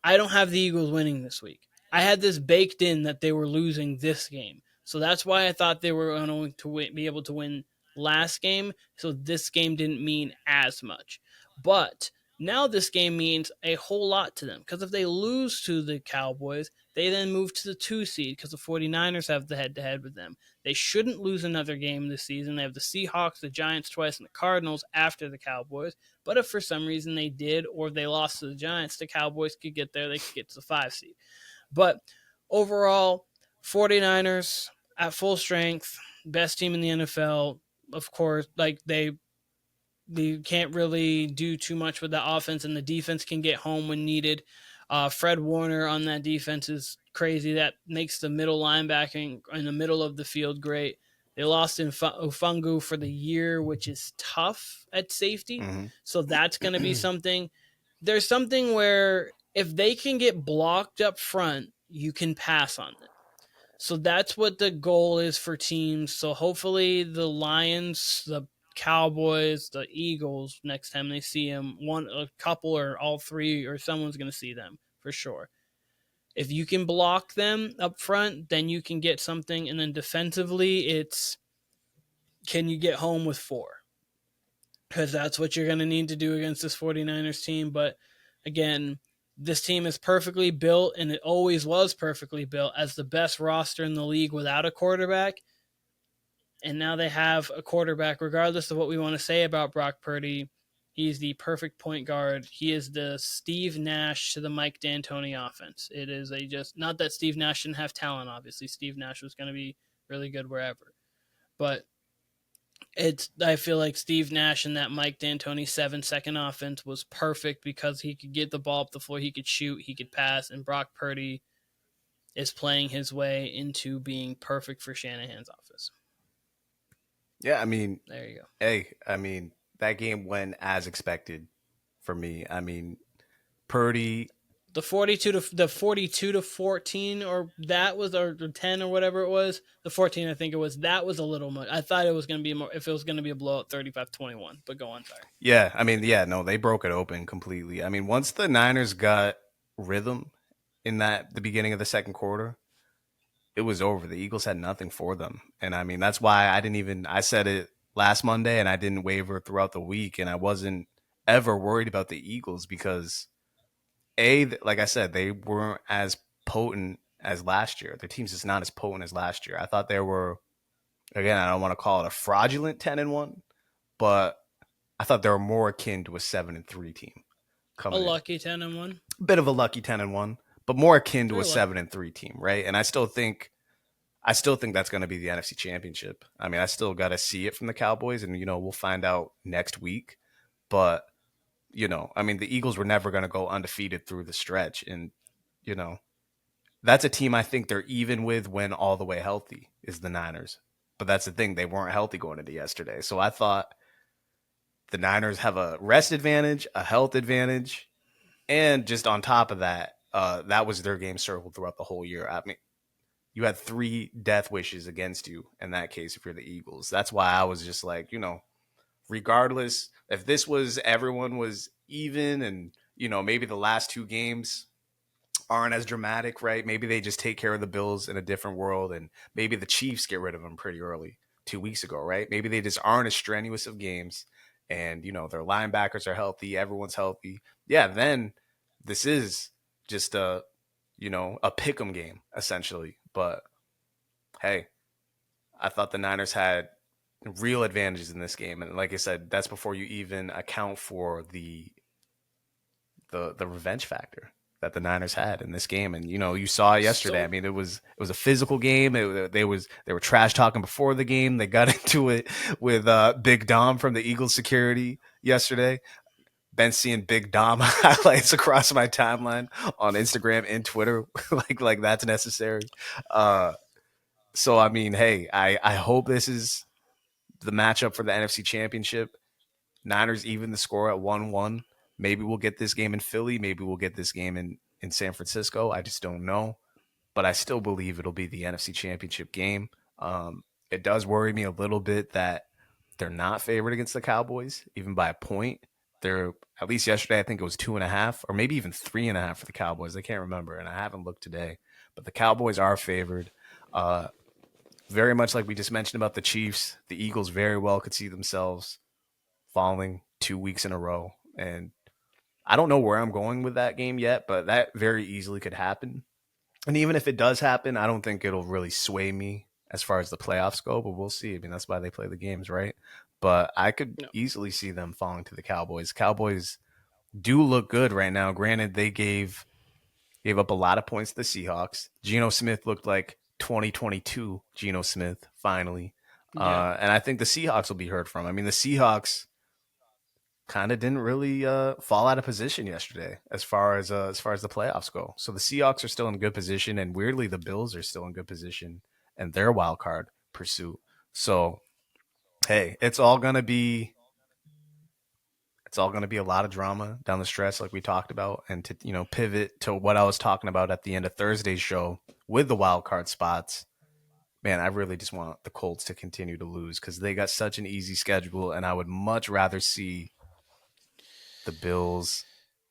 I don't have the Eagles winning this week. I had this baked in that they were losing this game. So that's why I thought they were going to be able to win last game. So this game didn't mean as much. But now this game means a whole lot to them. Because if they lose to the Cowboys, they then move to the 2 seed because the 49ers have the head to head with them. They shouldn't lose another game this season. They have the Seahawks, the Giants twice, and the Cardinals after the Cowboys. But if for some reason they did or they lost to the Giants, the Cowboys could get there. They could get to the 5 seed. But overall, 49ers at full strength, best team in the NFL. Of course, they can't really do too much with the offense, and the defense can get home when needed. Fred Warner on that defense is crazy. That makes the middle linebacking in the middle of the field great. They lost in Ufungu for the year, which is tough at safety. Mm-hmm. So that's going to be something. There's something where if they can get blocked up front, you can pass on them. So that's what the goal is for teams. So hopefully the Lions, the Cowboys, the Eagles, next time they see them, a couple or all three or someone's going to see them for sure. If you can block them up front, then you can get something. And then defensively, it's can you get home with 4? Because that's what you're going to need to do against this 49ers team. But again, this team is perfectly built, and it always was perfectly built as the best roster in the league without a quarterback. And now they have a quarterback, regardless of what we want to say about Brock Purdy. He's the perfect point guard. He is the Steve Nash to the Mike D'Antoni offense. It is not that Steve Nash didn't have talent, obviously. Steve Nash was going to be really good wherever. But I feel like Steve Nash and that Mike D'Antoni 7-second offense was perfect because he could get the ball up the floor, he could shoot, he could pass, and Brock Purdy is playing his way into being perfect for Shanahan's office. Yeah, I mean, there you go. Hey, I mean, that game went as expected for me. I mean, Purdy. The 42 to 14 or 10 or whatever it was. The 14 I think it was. That was a little much. I thought it was going to be more if it was going to be a blowout 35-21, but go on, sorry. Yeah, I mean, no, they broke it open completely. I mean, once the Niners got rhythm in the beginning of the second quarter, it was over. The Eagles had nothing for them. And I mean, that's why I said it last Monday and I didn't waver throughout the week, and I wasn't ever worried about the Eagles because like I said, they weren't as potent as last year. Their team's just not as potent as last year. I thought they were, again, I don't want to call it a fraudulent 10-1, but I thought they were more akin to a 7-3 team. A lucky 10-1. Bit of a lucky 10-1, but more akin to a 7-3 team, right? And I still think I still think that's going to be the NFC Championship. I mean, I still got to see it from the Cowboys, and we'll find out next week. But I mean, the Eagles were never going to go undefeated through the stretch, and you know, that's a team I think they're even with when all the way healthy is the Niners. But that's the thing; they weren't healthy going into yesterday. So I thought the Niners have a rest advantage, a health advantage, and just on top of that, that was their game circled throughout the whole year. I mean, you had three death wishes against you in that case if you're the Eagles. That's why I was just like, regardless if this was everyone was even and maybe the last two games aren't as dramatic, right? Maybe they just take care of the Bills in a different world, and maybe the Chiefs get rid of them pretty early 2 weeks ago, right? Maybe they just aren't as strenuous of games, and their linebackers are healthy, everyone's healthy. Yeah, then this is just a pick'em game essentially. But hey, I thought the Niners had real advantages in this game, and like I said, that's before you even account for the revenge factor that the Niners had in this game. And you saw it yesterday. I So mean, it was a physical game. They were trash talking before the game. They got into it with Big Dom from the Eagles security yesterday. Been seeing Big Dom highlights across my timeline on Instagram and Twitter, like that's necessary. Uh, so I mean, hey, I hope this is the matchup for the NFC Championship. Niners even the score at 1-1. Maybe we'll get this game in Philly. Maybe we'll get this game in San Francisco. I just don't know. But I still believe it'll be the NFC Championship game. It does worry me a little bit that they're not favored against the Cowboys, even by a point. They're, at least yesterday, I think it was 2.5 or maybe even 3.5 for the Cowboys. I can't remember, and I haven't looked today. But the Cowboys are favored. Very much like we just mentioned about the Chiefs, the Eagles very well could see themselves falling 2 weeks in a row. And I don't know where I'm going with that game yet, but that very easily could happen. And even if it does happen, I don't think it'll really sway me as far as the playoffs go, but we'll see. I mean, that's why they play the games, right? But I could no, easily see them falling to the Cowboys. Cowboys do look good right now. Granted, they gave up a lot of points to the Seahawks. Geno Smith looked like 2022 Geno Smith finally. yeah, And I think the Seahawks will be heard from. I mean, the Seahawks kind of didn't really fall out of position yesterday as far as the playoffs go. So the Seahawks are still in good position, and weirdly, the Bills are still in good position in their wild card pursuit. So hey, it's all gonna be a lot of drama down the stretch, like we talked about, and to pivot to what I was talking about at the end of Thursday's show with the wild card spots. Man, I really just want the Colts to continue to lose because they got such an easy schedule, and I would much rather see the Bills,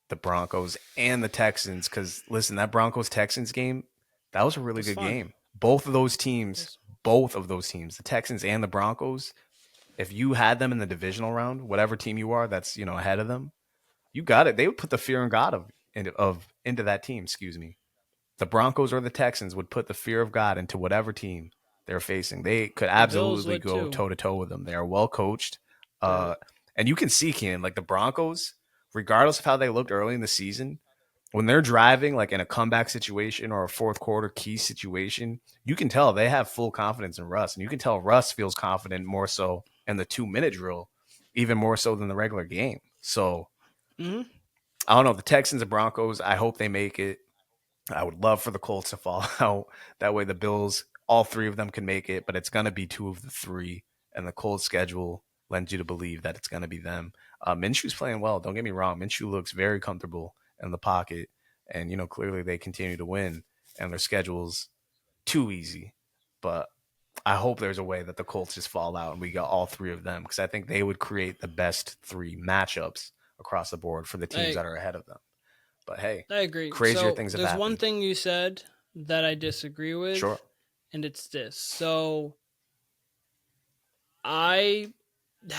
the Broncos, and the Texans. Because listen, that Broncos Texans game, that was a really it's good fun. game. Both of those teams, the Texans and the Broncos, if you had them in the divisional round, whatever team you are that's ahead of them, you got it. They would put the fear and God into that team. Excuse me. The Broncos or the Texans would put the fear of God into whatever team they're facing. They could The Bills absolutely would go too. toe to toe with them. They are well coached, The and you can see Keenan, like the Broncos, regardless of how they looked early in the season, when they're driving like in a comeback situation or a fourth quarter key situation, you can tell they have full confidence in Russ, and you can tell Russ feels confident more so in the 2 minute drill, even more so than the regular game. So mm-hmm. I don't know the Texans and Broncos. I hope they make it. I would love for the Colts to fall out. That way, the Bills, all three of them can make it, but it's going to be two of the three. And the Colts schedule lends you to believe that it's going to be them. Minshew's playing well. Don't get me wrong. Minshew looks very comfortable in the pocket. And, clearly they continue to win. And their schedule's too easy. But I hope there's a way that the Colts just fall out and we got all three of them because I think they would create the best three matchups across the board for the teams I that are ahead of them. But hey, I agree. crazier So things have there's one happened. thing you said that I disagree with, Sure. and it's this. So I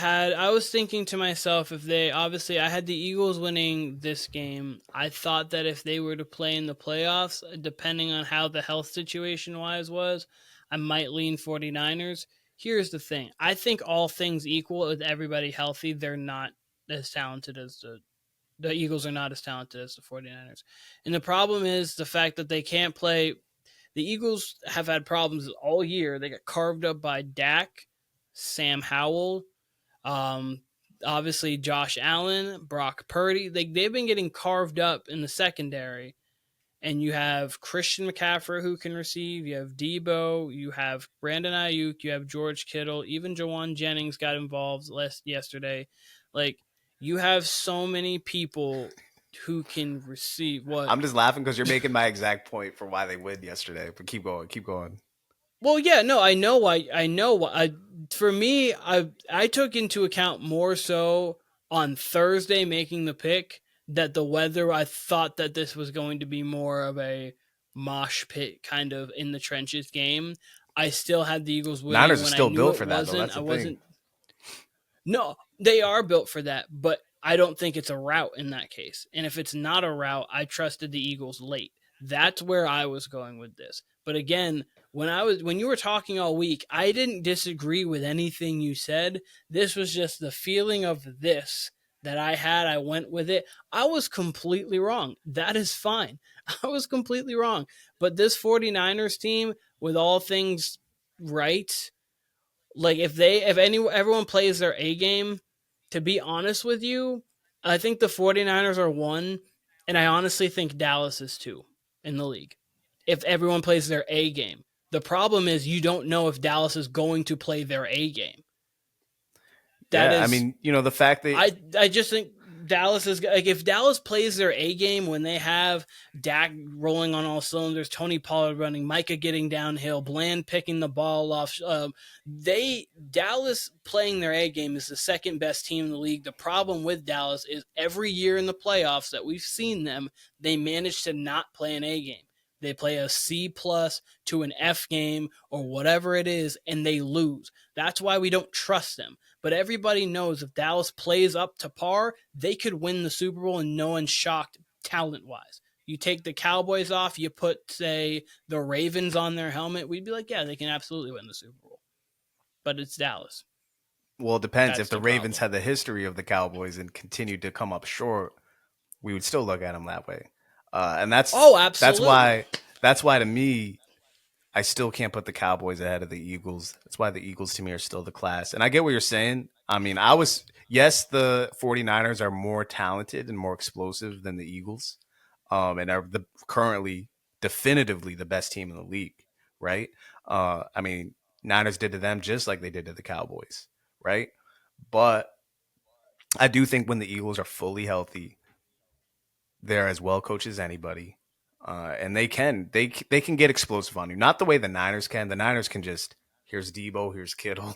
I was thinking to myself, if they, obviously I had the Eagles winning this game. I thought that if they were to play in the playoffs, depending on how the health situation wise was, I might lean 49ers. Here's the thing. I think all things equal, with everybody healthy, they're not as talented as the Eagles are not as talented as the 49ers. And the problem is the fact that they can't play. The Eagles have had problems all year. They got carved up by Dak, Sam Howell, um, obviously Josh Allen, Brock Purdy. They've been getting carved up in the secondary. And you have Christian McCaffrey who can receive. You have Debo. You have Brandon Ayuk. You have George Kittle. Even Jawan Jennings got involved yesterday. Like, you have so many people who can receive what. I'm just laughing because you're making my exact point for why they win yesterday. But keep going, keep going. Well, yeah, no, I know why. I know why. For me, I took into account more so on Thursday making the pick that the weather. I thought that this was going to be more of a mosh pit kind of in the trenches game. I still had the Eagles winning Niners are when I still knew built it for that, though. wasn't. That's I the thing. wasn't. No, they are built for that, but I don't think it's a route in that case. And if it's not a route, I trusted the Eagles late. That's where I was going with this. But again, when you were talking all week, I didn't disagree with anything you said. This was just the feeling of this that I had. I went with it. I was completely wrong. That is fine. I was completely wrong. But this 49ers team, with all things right, like everyone plays their A game, to be honest with you, I think the 49ers are one, and I honestly think Dallas is two in the league. If everyone plays their A game. The problem is you don't know if Dallas is going to play their A game. That Yeah, I is mean, the fact that I just think Dallas is like, if Dallas plays their A game when they have Dak rolling on all cylinders, Tony Pollard running, Micah getting downhill, Bland picking the ball off. Dallas playing their A game is the second best team in the league. The problem with Dallas is every year in the playoffs that we've seen them, they manage to not play an A game. They play a C plus to an F game or whatever it is, and they lose. That's why we don't trust them. But everybody knows if Dallas plays up to par, they could win the Super Bowl and no one's shocked talent wise. You take the Cowboys off, you put, say, the Ravens on their helmet, we'd be like, yeah, they can absolutely win the Super Bowl. But it's Dallas. well, it depends. That's If the the Ravens problem. had the history of the Cowboys and continued to come up short, we would still look at them that way. And Oh, that's absolutely. why that's why to me, I still can't put the Cowboys ahead of the Eagles. That's why the Eagles to me are still the class. And I get what you're saying. I mean, yes, the 49ers are more talented and more explosive than the Eagles. And are currently definitively the best team in the league, right? I mean, Niners did to them just like they did to the Cowboys, right? But I do think when the Eagles are fully healthy, they're as well coached as anybody, and they can get explosive on you. Not the way the Niners can. The Niners can just here's Debo, here's Kittle,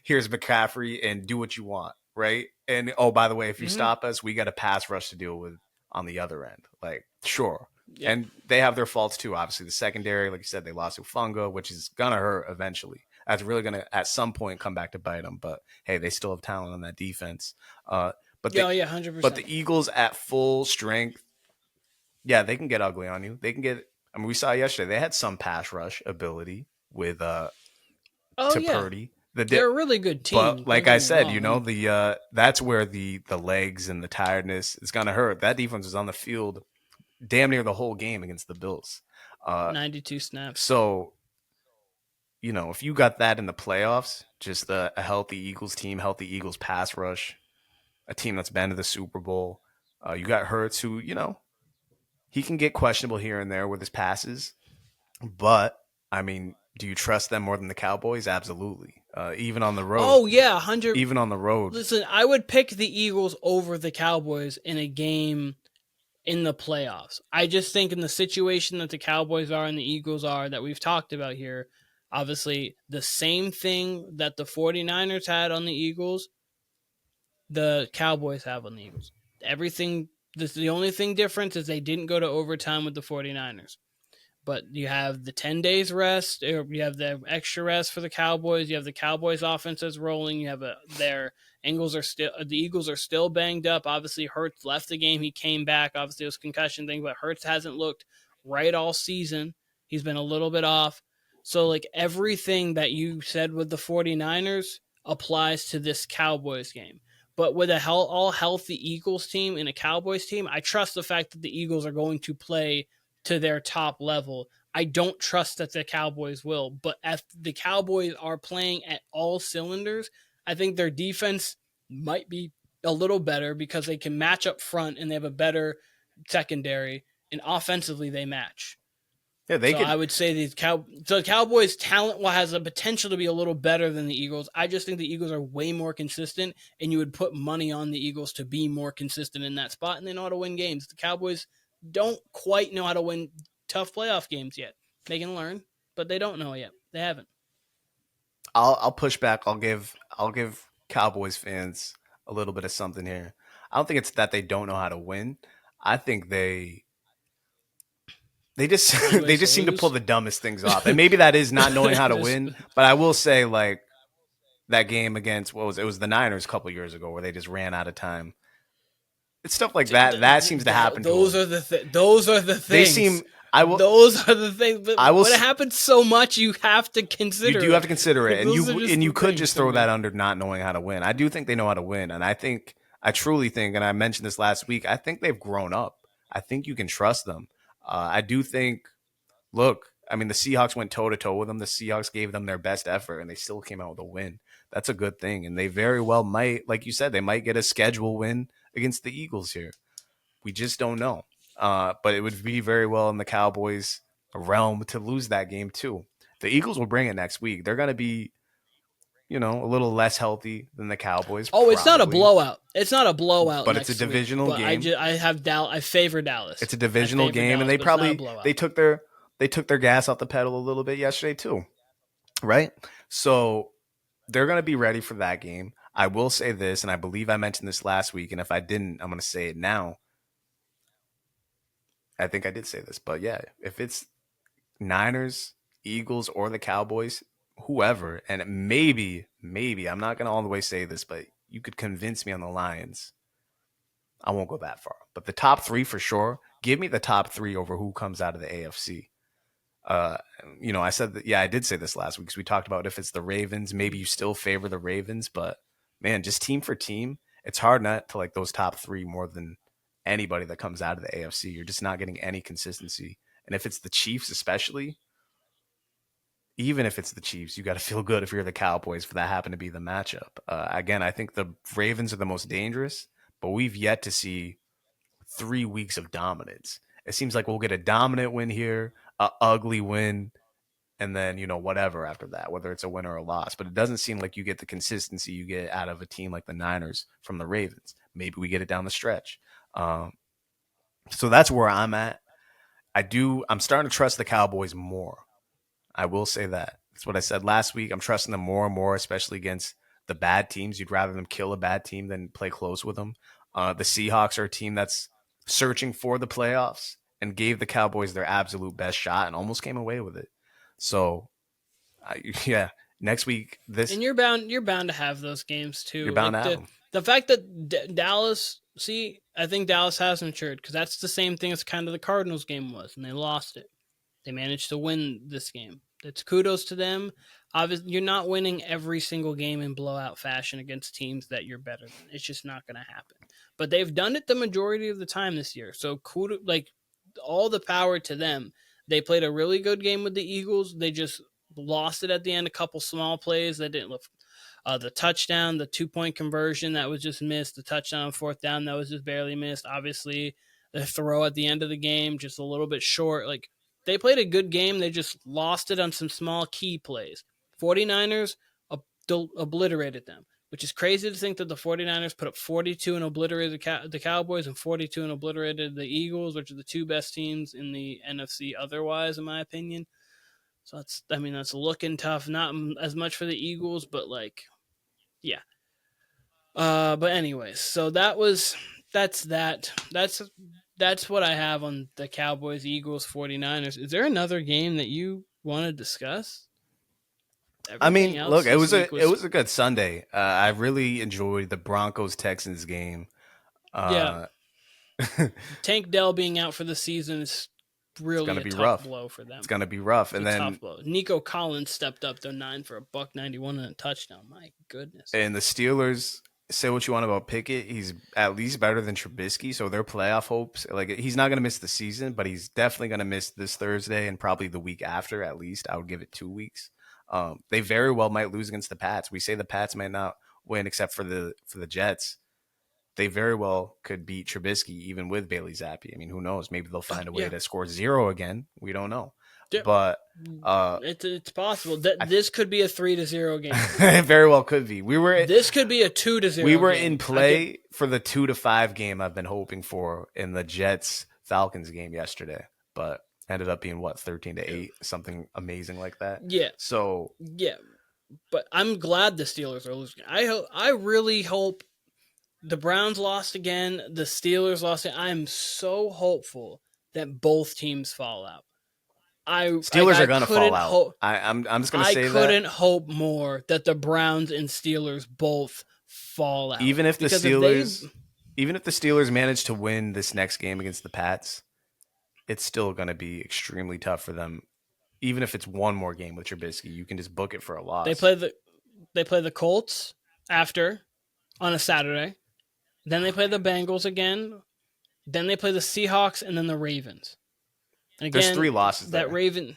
here's McCaffrey, and do what you want, right? And oh, by the way, if you Mm-hmm. stop us, we got a pass rush to deal with on the other end. Like sure, Yep. and they have their faults too. Obviously, the secondary, like you said, they lost Ufunga, which is gonna hurt eventually. That's really gonna at some point come back to bite them. But hey, they still have talent on that defense. But Yeah, the yeah, but 100%. the Eagles at full strength, yeah, they can get ugly on you. They can get. I mean, we saw yesterday they had some pass rush ability with Oh, to yeah. Purdy. They're a really good But team. Don't like get I me said, wrong. And the that's where the legs and the tiredness is gonna hurt. That defense was on the field damn near the whole game against the Bills. Uh, 92 snaps. so if you got that in the playoffs, just a healthy Eagles team, healthy Eagles pass rush, a team that's been to the Super Bowl. You got Hurts, who he can get questionable here and there with his passes, but I mean, do you trust them more than the Cowboys? Absolutely. Even on the road, Oh, yeah, 100. even on the road. Listen, I would pick the Eagles over the Cowboys in a game in the playoffs. I just think in the situation that the Cowboys are and the Eagles are that we've talked about here, obviously the same thing that the 49ers had on the Eagles, the Cowboys have on the Eagles. Everything, the only thing difference is they didn't go to overtime with the 49ers. But you have the 10 days rest, or you have the extra rest for the Cowboys. You have the Cowboys offense that's rolling. You have the Eagles are still banged up. Obviously, Hurts left the game. He came back. Obviously, it was a concussion thing, but Hurts hasn't looked right all season. He's been a little bit off. So, like, everything that you said with the 49ers applies to this Cowboys game. But with all healthy Eagles team and a Cowboys team, I trust the fact that the Eagles are going to play to their top level. I don't trust that the Cowboys will, but if the Cowboys are playing at all cylinders, I think their defense might be a little better because they can match up front and they have a better secondary, and offensively they match. Yeah, they So could. I would say the Cowboys talent has the potential to be a little better than the Eagles. I just think the Eagles are way more consistent, and you would put money on the Eagles to be more consistent in that spot, and they know how to win games. The Cowboys don't quite know how to win tough playoff games yet. They can learn, but they don't know yet. They haven't. I'll push back. I'll give Cowboys fans a little bit of something here. I don't think it's that they don't know how to win. I think they just Find they ways to just seem to pull lose. the dumbest things off. And maybe that is not knowing how to Just- win, but I will say like that game against what was it? It was the Niners a couple years ago where they just ran out of time. It's stuff like that. That seems to happen to those them. are those are the They things. seem I will Those are the things. But I will when it happens so much, you have to you consider do have it. to consider Like it, and those are just you the could things just for throw that me. under not knowing how to win. I do think they know how to win, and I truly think, and I mentioned this last week. I think they've grown up. I think you can trust them. I do think. Look, I mean, the Seahawks went toe to toe with them. The Seahawks gave them their best effort, and they still came out with a win. That's a good thing, and they very well might, like you said, they might get a schedule win against the Eagles here. We just don't know. But it would be very well in the Cowboys' realm to lose that game too. The Eagles will bring it next week. They're going to be, a little less healthy than the Cowboys, Oh, it's not a probably. blowout. It's not a blowout But it's a next week. divisional But game. I have I favor Dallas. It's a I divisional favor game, and Dallas, they but it's not a probably blowout. they took their gas off the pedal a little bit yesterday too, right? So they're going to be ready for that game. I will say this, and I believe I mentioned this last week, and if I didn't, I'm going to say it now. I think I did say this, but yeah, if it's Niners, Eagles, or the Cowboys, whoever, and maybe, I'm not going to all the way say this, but you could convince me on the Lions. I won't go that far, but the top three for sure. Give me the top three over who comes out of the AFC. Uh, I said that. Yeah, I did say this last week because we talked about if it's the Ravens, maybe you still favor the Ravens, but man, just team for team, it's hard not to like those top three more than anybody that comes out of the AFC. You're just not getting any consistency, and if it's the Chiefs, especially, even if it's the Chiefs, you got to feel good if you're the Cowboys for that happen to be the matchup. Again, I think the Ravens are the most dangerous, but we've yet to see 3 weeks of dominance. It seems like we'll get a dominant win here, a ugly win, and then whatever after that, whether it's a win or a loss. But it doesn't seem like you get the consistency you get out of a team like the Niners from the Ravens. Maybe we get it down the stretch. So that's where I'm at. I'm starting to trust the Cowboys more. I will say that. That's what I said last week. I'm trusting them more and more, especially against the bad teams. You'd rather them kill a bad team than play close with them. The Seahawks are a team that's searching for the playoffs and gave the Cowboys their absolute best shot and almost came away with it. So, yeah, next week And you're bound to have those games you're too. bound Like to have them. the fact that Dallas, see, I think Dallas has matured because that's the same thing as kind of the Cardinals game was, and they lost it. They managed to win this game. That's kudos to them. Obviously, you're not winning every single game in blowout fashion against teams that you're better than. It's just not going to happen. But they've done it the majority of the time this year. So kudos, like all the power to them. They played a really good game with the Eagles. They just lost it at the end. A couple small plays that didn't look. The touchdown, the 2-point conversion that was just missed, the touchdown on fourth down that was just barely missed. Obviously, the throw at the end of the game just a little bit short. Like they played a good game. They just lost it on some small key plays. 49ers obliterated them, which is crazy to think that the 49ers put up 42 and obliterated the Cowboys and 42 and obliterated the Eagles, which are the two best teams in the NFC otherwise, in my opinion. So that's looking tough. Not as much for the Eagles, but like, yeah. But anyways, so that's that. That's what I have on the Cowboys, Eagles, 49ers. Is there another game that you want to discuss? I Everything mean, else look, this week it was was a good Sunday. I really enjoyed the Broncos Texans game. yeah. Uh, Tank Dell being out for the season is it's really gonna a be tough rough. blow for It's them. gonna be rough. It's And a tough then blow. Nico Collins stepped up though 9 for a buck 91 and a touchdown. My goodness. and the Steelers say what you want about Pickett, he's at least better than Trubisky. So their playoff hopes, like he's not going to miss the season, but he's definitely going to miss this Thursday and probably the week after. At least I would give it 2 weeks. They very well might lose against the Pats. We say the Pats might not win except for the Jets. They very well could beat Trubisky even with Bailey Zappi. I mean, who knows? Maybe they'll find a way Yeah, to score 0 again. We don't know, yeah. but It's possible that this could be a 3-0 game. it very well could be. This could be a 2-0. We were game. in play for the 2-5 game I've been hoping for in the Jets Falcons game yesterday, but ended up being 13-8, something amazing like that. Yeah. So yeah, but I'm glad the Steelers are losing. I really hope the Browns lost again. The Steelers lost again. I'm so hopeful that both teams fall out. Steelers are gonna fall out. I'm just gonna say that. I couldn't hope more that the Browns and Steelers both fall out. Even if the Steelers manage to win this next game against the Pats, it's still gonna be extremely tough for them. Even if it's one more game with Trubisky, you can just book it for a loss. They play the Colts after on a Saturday. Then they play the Bengals again. Then they play the Seahawks and then the Ravens. And again, there's 3 losses that there. Raven.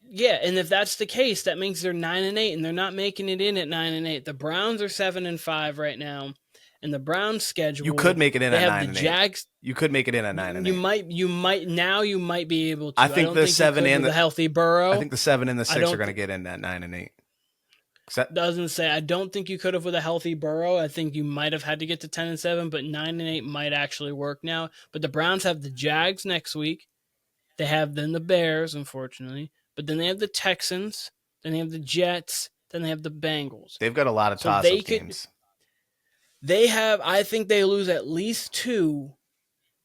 Yeah, and if that's the case, that means they're 9-8, and they're not making it in at 9-8. The Browns are 7-5 right now, and the Browns' schedule. You could make it in they at have 9-8. The Jags. You could make it in at 9-8. You might be able to. I think the 7 and the healthy Burrow. I think the 7 and the 6 are going to get in at 9-8. Doesn't say. I don't think you could have with a healthy Burrow. I think you might have had to get to 10-7, but 9-8 might actually work now. But the Browns have the Jags next week. They have then the Bears, unfortunately, but then they have the Texans, then they have the Jets, then they have the Bengals. They've got a lot of toss-up games. They have. I think they lose at least 2,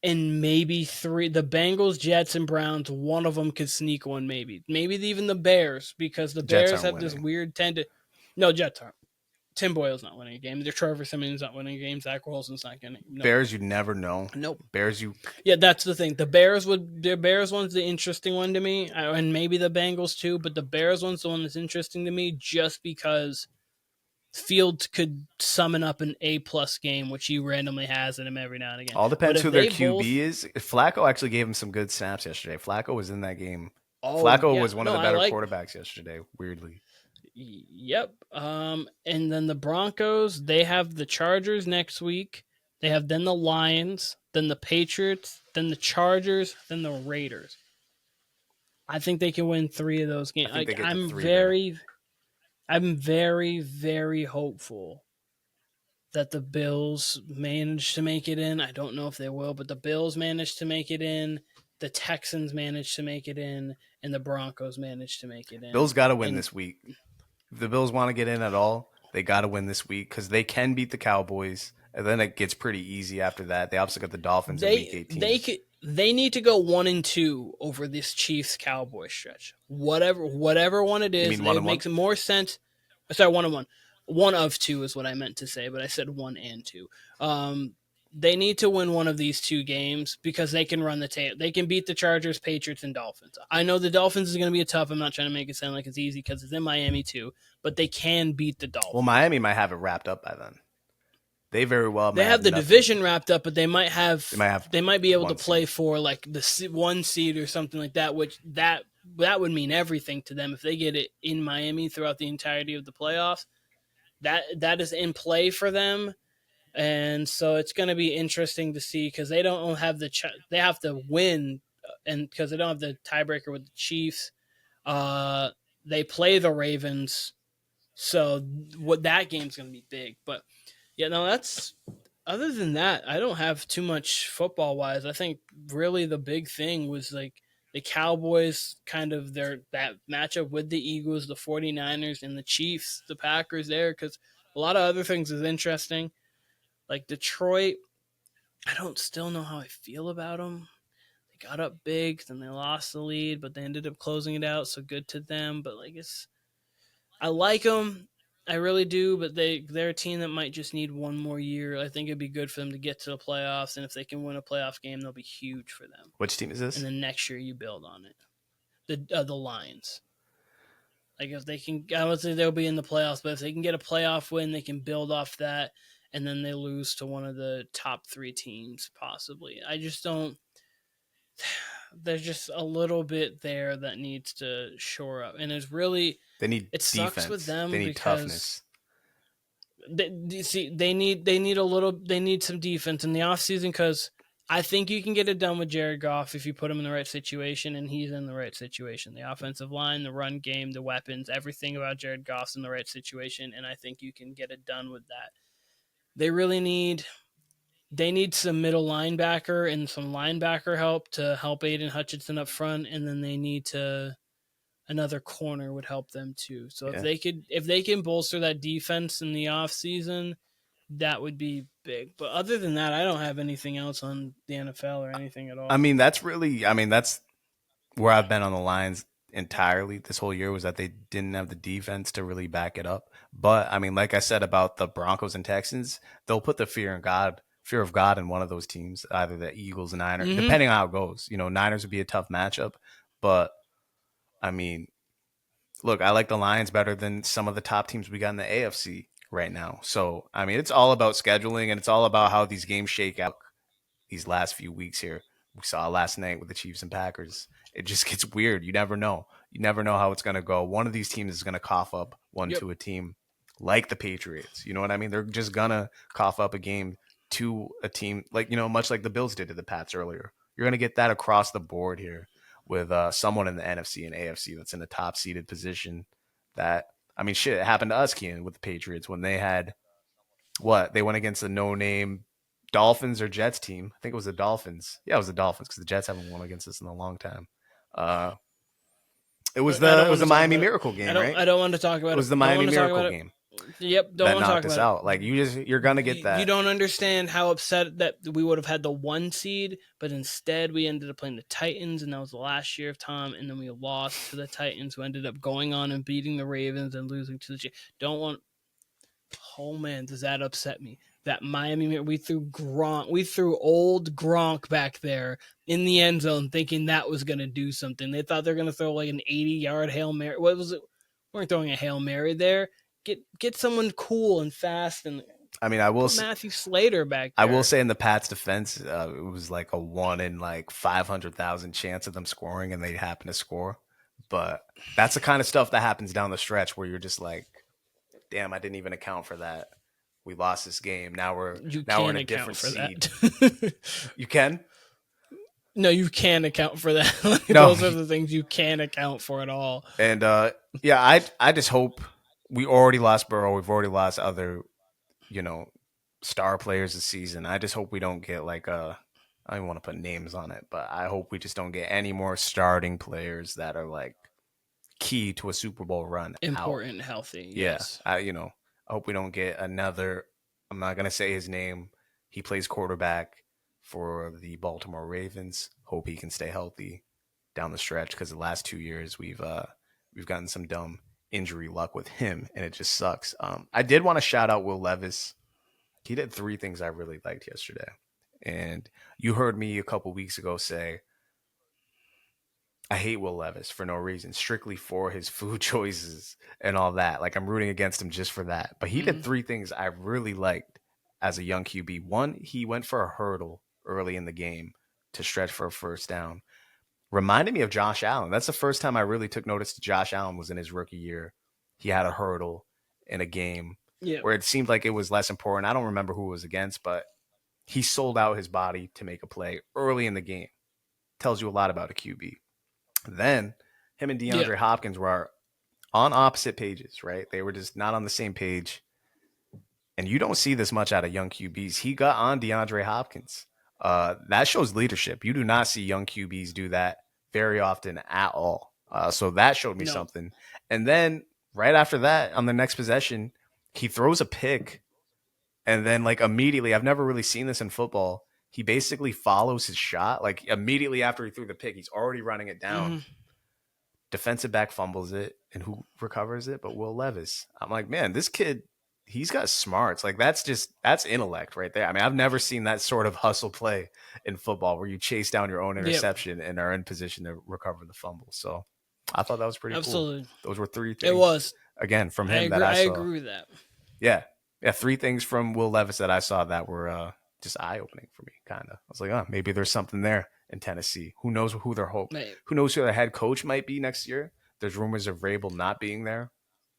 and maybe 3. The Bengals, Jets, and Browns. One of them could sneak one, maybe even the Bears, because the Bears have this weird tendency. No, Jets aren't. Tim Boyle's not winning a game. Trevor Siemian's not winning a game. Zach Wilson's not getting. No. Bears, you never know. Nope. Bears, you. Yeah, that's the thing. The Bears one's the interesting one to me, and maybe the Bengals too. But the Bears one's the one that's interesting to me, just because Fields could summon up an A+ game, which he randomly has in him every now and again. All depends who their QB is. Flacco actually gave him some good snaps yesterday. Flacco was in that game. Flacco was one of the better quarterbacks yesterday. Weirdly. Yep. And then the Broncos, they have the Chargers next week. They have then the Lions, then the Patriots, then the Chargers, then the Raiders. I think they can win 3 of those games. I'm very, very hopeful that the Bills manage to make it in. I don't know if they will, but the Bills manage to make it in. The Texans manage to make it in, and the Broncos manage to make it in. Bills got to win this week. If the Bills want to get in at all, they got to win this week because they can beat the Cowboys, and then it gets pretty easy after that. They obviously got the Dolphins in Week 18. They need to go 1-2 over this Chiefs Cowboys stretch. Whatever one it is, it makes more sense. Sorry, 1-1. 1 of 2 is what I meant to say, but I said 1 and 2. They need to win one of these 2 games because they can run the tape. They can beat the Chargers, Patriots, and Dolphins. I know the Dolphins is going to be tough. I'm not trying to make it sound like it's easy because it's in Miami too, but they can beat the Dolphins. Well, Miami might have it wrapped up by then. They very well might have the division wrapped up, but they might be able to play for like the 1 seed or something like that, which that would mean everything to them if they get it in Miami throughout the entirety of the playoffs. That is in play for them. And so it's going to be interesting to see because they don't have they have to win, and because they don't have the tiebreaker with the Chiefs, they play the Ravens. So that game's going to be big. But yeah, no, that's other than that, I don't have too much football wise. I think really the big thing was like the Cowboys, kind of that matchup with the Eagles, the 49ers, and the Chiefs, the Packers there, because a lot of other things is interesting. Like Detroit, I don't still know how I feel about them. They got up big, then they lost the lead, but they ended up closing it out, so good to them. But I like them, I really do. But they're a team that might just need one more year. I think it'd be good for them to get to the playoffs, and if they can win a playoff game, they'll be huge for them. Which team is this? And then next year you build on it. The Lions. Like if they can, I would say they'll be in the playoffs. But if they can get a playoff win, they can build off that, and then they lose to one of the top three teams possibly. I just don't. There's just a little bit there that needs to shore up, and it's really They need it sucks with defense. They them need because toughness. they need some defense in the offseason because I think you can get it done with Jared Goff if you put him in the right situation, and he's in the right situation. The offensive line, the run game, the weapons, everything about Jared Goff's in the right situation, and I think you can get it done with that. They really need some middle linebacker and some linebacker help to help Aiden Hutchinson up front, and then they need to another corner would help them too. So Yeah. if they can bolster that defense in the offseason, that would be big. But other than that, I don't have anything else on the NFL or anything at all. That's where I've been on the Lions entirely this whole year was that they didn't have the defense to really back it up. But I mean, like I said about the Broncos and Texans, they'll put the fear of God in one of those teams, either the Eagles and Niners, Mm-hmm. depending on how it goes. Niners would be a tough matchup, but I mean, look, I like the Lions better than some of the top teams we got in the AFC right now. So, I mean, it's all about scheduling and it's all about how these games shake out these last few weeks here. We saw last night with the Chiefs and Packers. It just gets weird. You never know. You never know how it's going to go. One of these teams is going to cough up one Yep. to a team like the Patriots. You know what I mean? They're just going to cough up a game to a team like, much like the Bills did to the Pats earlier. You're going to get that across the board here with someone in the NFC and AFC that's in a top seeded position that, I mean, shit, it happened to us, Kean, with the Patriots when they had they went against a no name Dolphins or Jets team. I think it was the Dolphins. Yeah, it was the Dolphins because the Jets haven't won against us in a long time. Uh, it was I don't it want was to the talk Miami about it. Miracle game, right? I don't want to talk It about it. was the Don't Miami want to talk Miracle about it. game Yep, don't that want to talk knocked us about out. it. Like you're gonna get that. You don't understand how upset that we would have had the one seed, but instead we ended up playing the Titans, and that was the last year of Tom, and then we lost to the Titans, who ended up going on and beating the Ravens and losing to the Chiefs. Don't want. Oh man, does that upset me? That Miami, we threw old Gronk back there in the end zone, thinking that was going to do something. They thought they're going to throw like an 80-yard Hail Mary. What was it? We weren't throwing a Hail Mary there. Get someone cool and fast and I mean, put Matthew Slater back I will there. say in the Pats' defense, it was like a 1 in like 500,000 chance of them scoring, and they happen to score. But that's the kind of stuff that happens down the stretch where you're just like, damn, I didn't even account for that. We lost this game. You Now we're in can't a account different for seed. that. You can? No, you can account for that. Like, No. those are the things you can account for at all. And yeah, I just hope we already lost Burrow. We've already lost other, you know, star players this season. I just hope we don't get like I don't want to put names on it, but I hope we just don't get any more starting players that are like key to a Super Bowl run out. Important, healthy, Yeah, yes. I hope we don't get another. I'm not gonna say his name. He plays quarterback for the Baltimore Ravens. Hope he can stay healthy down the stretch because the last 2 years we've gotten some dumb injury luck with him, and it just sucks. I did want to shout out Will Levis. He did three things I really liked yesterday, and you heard me a couple weeks ago say I hate Will Levis for no reason, strictly for his food choices and all that. Like I'm rooting against him just for that. But he did three things I really liked as a young QB. One, he went for a hurdle early in the game to stretch for a first down. Reminded me of Josh Allen. That's the first time I really took notice to Josh Allen was in his rookie year. He had a hurdle in a game Yeah. where it seemed like it was less important. I don't remember who it was against, but he sold out his body to make a play early in the game. Tells you a lot about a QB. Then him and Yeah. DeAndre Hopkins were on opposite pages, right? They were just not on the same page. And you don't see this much out of young QBs. He got on DeAndre Hopkins. That shows leadership. You do not see young QBs do that very often at all. So that showed me No. something. And then right after that, on the next possession, he throws a pick. And then, like, immediately, I've never really seen this in football. He basically follows his shot. Like, immediately after he threw the pick, he's already running it down. Defensive back fumbles it, and who recovers it? But Will Levis. I'm like, man, this kid, he's got smarts. Like that's intellect right there. I mean, I've never seen that sort of hustle play in football where you chase down your own interception and are in position to recover the fumble. So I thought that was pretty cool. Absolutely. Those were three It things was. again from I him agree. that I I saw. agree with that. Yeah, yeah, three things from Will Levis that I saw that were just eye opening for me. Kind of, I was like, oh, maybe there's something there in Tennessee. Who knows who their hope? Right. Who knows who their head coach might be next year? There's rumors of Rabel not being there,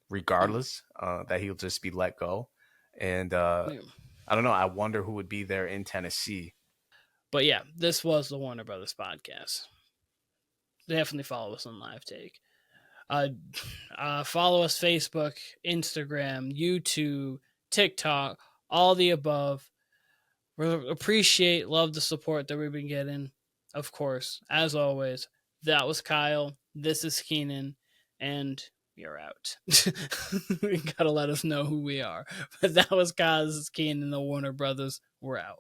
regardless, that he'll just be let go. And Yeah. I don't know. I wonder who would be there in Tennessee. But yeah, this was the Warner Brothas podcast. Definitely follow us on Live Take. Follow us Facebook, Instagram, YouTube, TikTok, all the above. We appreciate, love the support that we've been getting. Of course, as always, that was Kyle. This is Keenan, and you're out. You gotta let us know who we are. But that was Kyle. This is Keenan, the Warner Brothas. We're out.